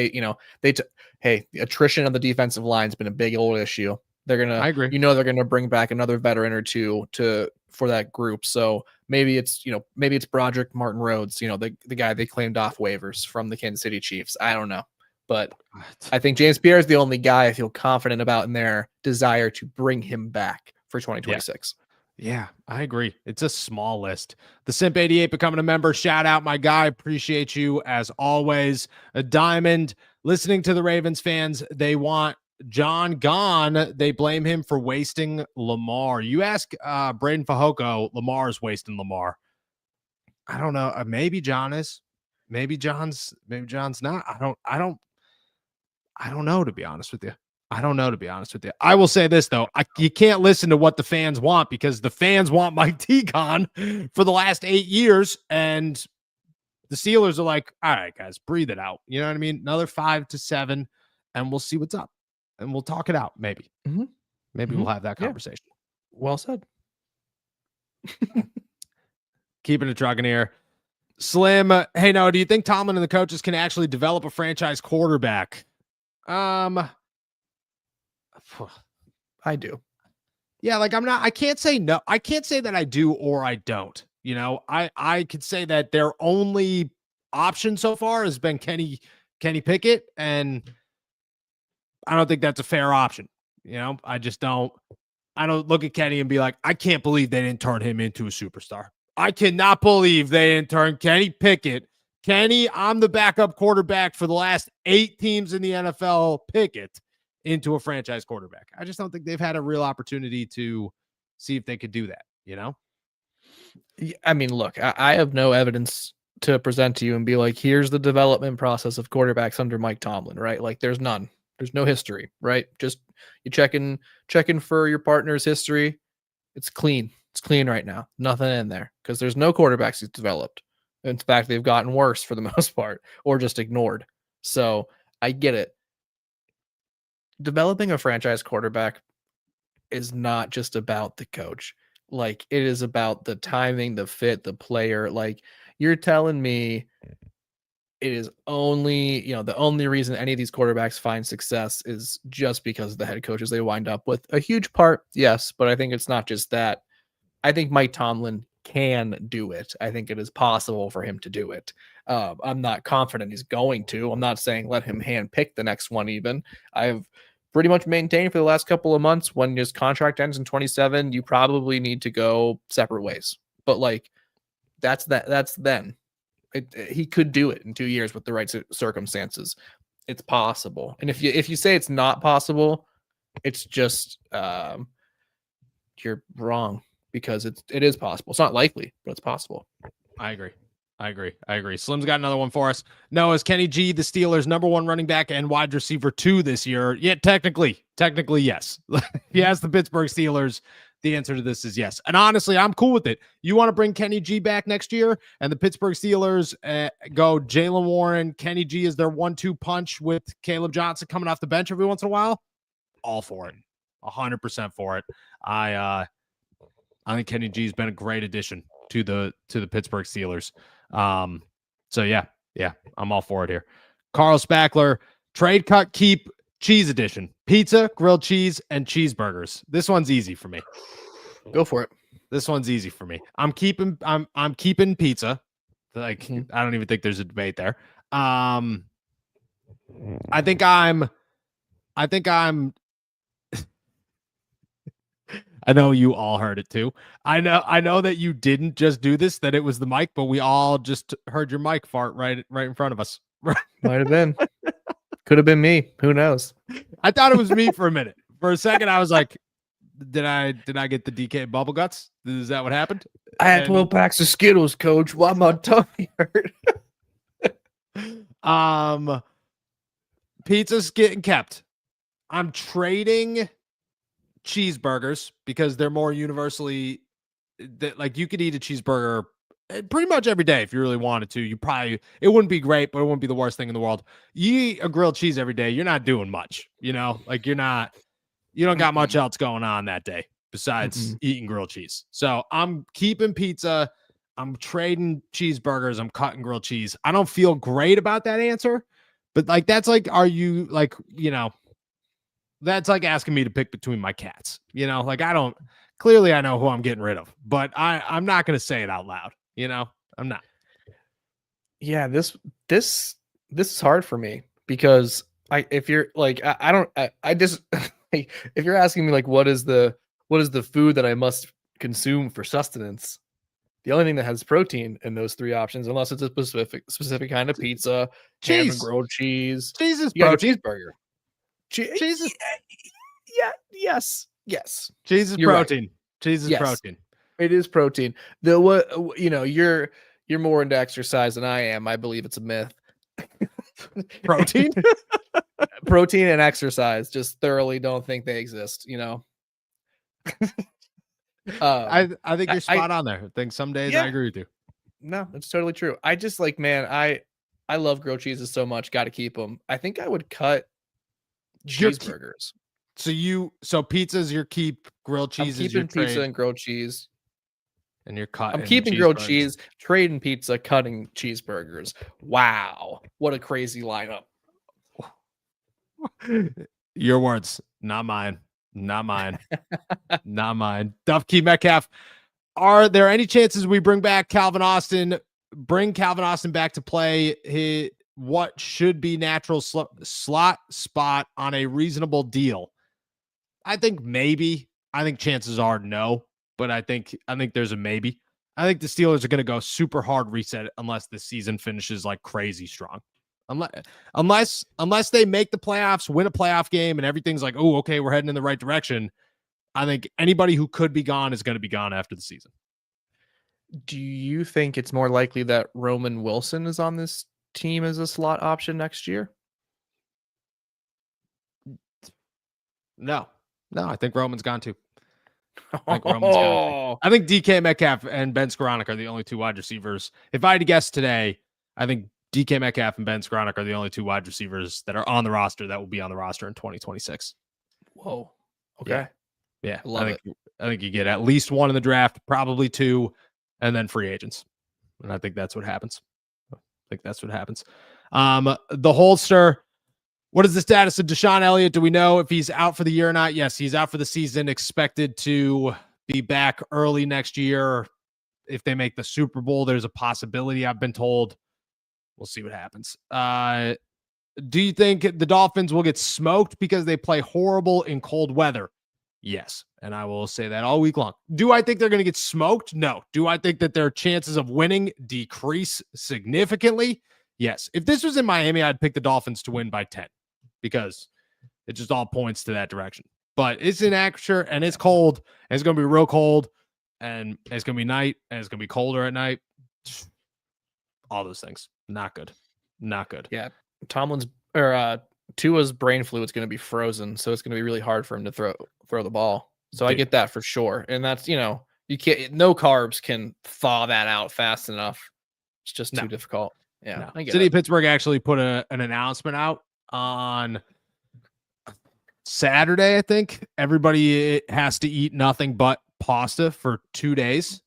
hey, attrition of the defensive line has been a big old issue. I agree. They're gonna bring back another veteran or two for that group. So maybe it's Broderick Martin Rhodes, the guy they claimed off waivers from the Kansas City Chiefs. I don't know. But I think James Pierre is the only guy I feel confident about in their desire to bring him back for 2026.
Yeah, I agree. It's a small list. The Simp 88 becoming a member. Shout out, my guy. Appreciate you as always. A diamond. Listening to the Ravens fans, they want John gone. They blame him for wasting Lamar. You ask Braden Fajoko, Lamar's wasting Lamar. I don't know. Maybe John is. Maybe John's not. I don't know, to be honest with you. I will say this, though. You can't listen to what the fans want, because the fans want Mike T gone for the last 8 years. And the Steelers are like, all right, guys, breathe it out. You know what I mean? Another 5 to 7, and we'll see what's up. And we'll talk it out, maybe.
Mm-hmm.
Maybe we'll have that conversation.
Yeah. Well said.
Keeping it trucking here. Slim, hey, no, do you think Tomlin and the coaches can actually develop a franchise quarterback?
I do.
Yeah, like I can't say no. I can't say that I do or I don't. I could say that their only option so far has been Kenny Pickett, and I don't think that's a fair option. I don't look at Kenny and be like, I can't believe they didn't turn him into a superstar. I cannot believe they didn't turn Kenny Pickett. Kenny, I'm the backup quarterback for the last 8 teams in the NFL, Pickett, into a franchise quarterback. I just don't think they've had a real opportunity to see if they could do that,
I mean, look, I have no evidence to present to you and be like, here's the development process of quarterbacks under Mike Tomlin, right? Like, there's none. There's no history, right? Just you checking for your partner's history. It's clean. It's clean right now. Nothing in there, because there's no quarterbacks he's developed. In fact, they've gotten worse for the most part, or just ignored. So I get it. Developing a franchise quarterback is not just about the coach. Like, it is about the timing, the fit, the player. Like, you're telling me it is only, the only reason any of these quarterbacks find success is just because of the head coaches they wind up with. A huge part, yes, but I think it's not just that. I think Mike Tomlin can do it. I think it is possible for him to do it. I'm not confident he's going to. I'm not saying let him handpick the next one even. I have pretty much maintained for the last couple of months. When his contract ends in 27, you probably need to go separate ways. But like, that's then. He could do it in 2 years with the right circumstances. It's possible. And if you say it's not possible, it's just you're wrong, because it is possible. It's not likely, but it's possible.
I agree. Slim's got another one for us. No, is Kenny G the Steelers' number 1 running back and wide receiver 2 this year? Yeah, technically, yes. If you ask the Pittsburgh Steelers, the answer to this is yes. And honestly, I'm cool with it. You want to bring Kenny G back next year, and the Pittsburgh Steelers go Jaylen Warren, Kenny G is their 1-2 punch with Caleb Johnson coming off the bench every once in a while? All for it. 100% for it. I think Kenny G has been a great addition to the Pittsburgh Steelers. So yeah, I'm all for it here. Carl Spackler, trade cut keep cheese edition: pizza, grilled cheese, and cheeseburgers. This one's easy for me.
Go for it.
This one's easy for me. I'm keeping pizza. Like, I don't even think there's a debate there. I think I'm I know you all heard it too. I know that you didn't just do this, that it was the mic, but we all just heard your mic fart right in front of us.
Might have been. Could have been me. Who knows?
I thought it was me for a minute. For a second, I was like, did I get the DK bubble guts? Is that what happened?
I had 12 packs of Skittles, coach. Why my tummy hurt?
Pizza's getting kept. I'm trading cheeseburgers because they're more universally like, you could eat a cheeseburger pretty much every day if you really wanted to. It wouldn't be great, but it wouldn't be the worst thing in the world. You eat a grilled cheese every day, you're not doing much, like you don't got much else going on that day besides eating grilled cheese. So I'm keeping pizza, I'm trading cheeseburgers, I'm cutting grilled cheese. I don't feel great about that answer, but like, that's like, are you like, that's like asking me to pick between my cats, like, I know who I'm getting rid of, but I'm not going to say it out loud. I'm not.
Yeah. This is hard for me, because if you're like, I just, if you're asking me like, what is the food that I must consume for sustenance? The only thing that has protein in those 3 options, unless it's a specific kind of pizza, ham and grilled cheese.
Cheese is
protein.
Cheeseburger.
Cheese is, yes.
Cheese is
You're
protein. Right. Cheese is protein.
It is protein. You're more into exercise than I am. I believe it's a myth.
Protein?
Protein and exercise, just thoroughly don't think they exist,
I think you're spot on there. I think some days I agree with you.
No, that's totally true. I just like, man, I love grilled cheeses so much. Got to keep them. I think I would cut cheeseburgers.
So pizza's your keep, grilled cheese is your trade.
Pizza and grilled cheese.
And you're cutting.
I'm keeping grilled cheese, trading pizza, cutting cheeseburgers. Wow. What a crazy lineup.
Your words, not mine. Not mine. Duff Key Metcalf. Are there any chances we bring Calvin Austin back to play what should be natural slot spot on a reasonable deal? I think maybe. I think chances are no, but I think there's a maybe. I think the Steelers are going to go super hard reset unless the season finishes like crazy strong. Unless they make the playoffs, win a playoff game, and everything's like, oh, okay, we're heading in the right direction. I think anybody who could be gone is going to be gone after the season.
Do you think it's more likely that Roman Wilson is on this team as a slot option next year?
No, I think Roman's gone too. I think DK Metcalf and Ben Skoranek are the only 2 wide receivers. If I had to guess today, I think DK Metcalf and Ben Skoranek are the only 2 wide receivers that are on the roster that will be on the roster in 2026.
Whoa. Okay.
Yeah.
I
think you get at least 1 in the draft, probably 2, and then free agents. And I think that's what happens. The holster. What is the status of Deshaun Elliott? Do we know if he's out for the year or not? Yes, he's out for the season, expected to be back early next year. If they make the Super Bowl, there's a possibility, I've been told. We'll see what happens. Do you think the Dolphins will get smoked because they play horrible in cold weather? Yes. And I will say that all week long. Do I think they're going to get smoked? No. Do I think that their chances of winning decrease significantly? Yes. If this was in Miami, I'd pick the Dolphins to win by 10 because it just all points to that direction. But it's in Acrisure and it's cold and it's going to be real cold and it's going to be night and it's going to be colder at night. All those things. Not good. Not good.
Yeah. Tua's brain fluid's going to be frozen, so it's going to be really hard for him to throw the ball. So I get that for sure. And that's, you can't, no carbs can thaw that out fast enough. It's just too difficult. Yeah.
No. City of Pittsburgh actually put an announcement out on Saturday, I think. Everybody has to eat nothing but pasta for 2 days.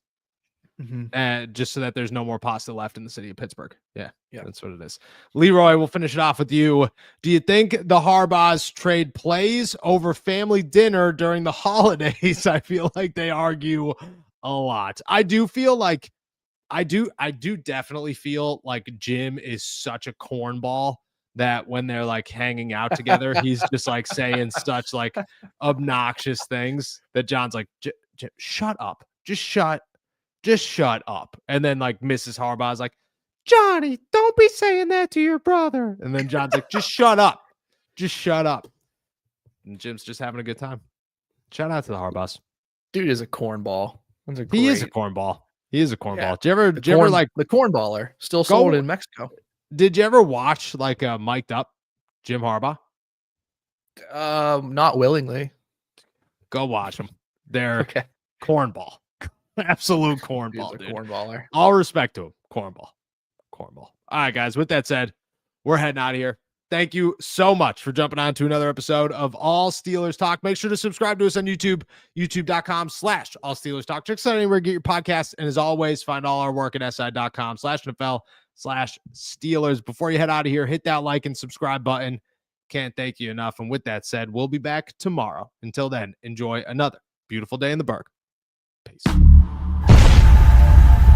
Just so that there's no more pasta left in the city of Pittsburgh. Yeah, that's what it is. Leroy, we'll finish it off with you. Do you think the Harbaughs trade plays over family dinner during the holidays? I feel like they argue a lot. I do definitely feel like Jim is such a cornball that when they're like hanging out together, he's just like saying such like obnoxious things that John's like, shut up. Just shut up. And then like Mrs. Harbaugh's like, Johnny, don't be saying that to your brother. And then John's like, just shut up. Just shut up. And Jim's just having a good time. Shout out to the Harbaughs.
Dude is a cornball.
He is a cornball. He is a cornball.
Yeah.
Did you ever like
the cornballer still sold in Mexico?
Did you ever watch like a mic'd up Jim Harbaugh?
Not willingly.
Go watch them. They're cornball. Absolute cornball, dude.
Cornballer.
All respect to him. Cornball. All right, guys. With that said, we're heading out of here. Thank you so much for jumping on to another episode of All Steelers Talk. Make sure to subscribe to us on YouTube, youtube.com/All Steelers Talk. Check us out anywhere you get your podcasts. And as always, find all our work at si.com/NFL/Steelers. Before you head out of here, hit that like and subscribe button. Can't thank you enough. And with that said, we'll be back tomorrow. Until then, enjoy another beautiful day in the Berg. Peace.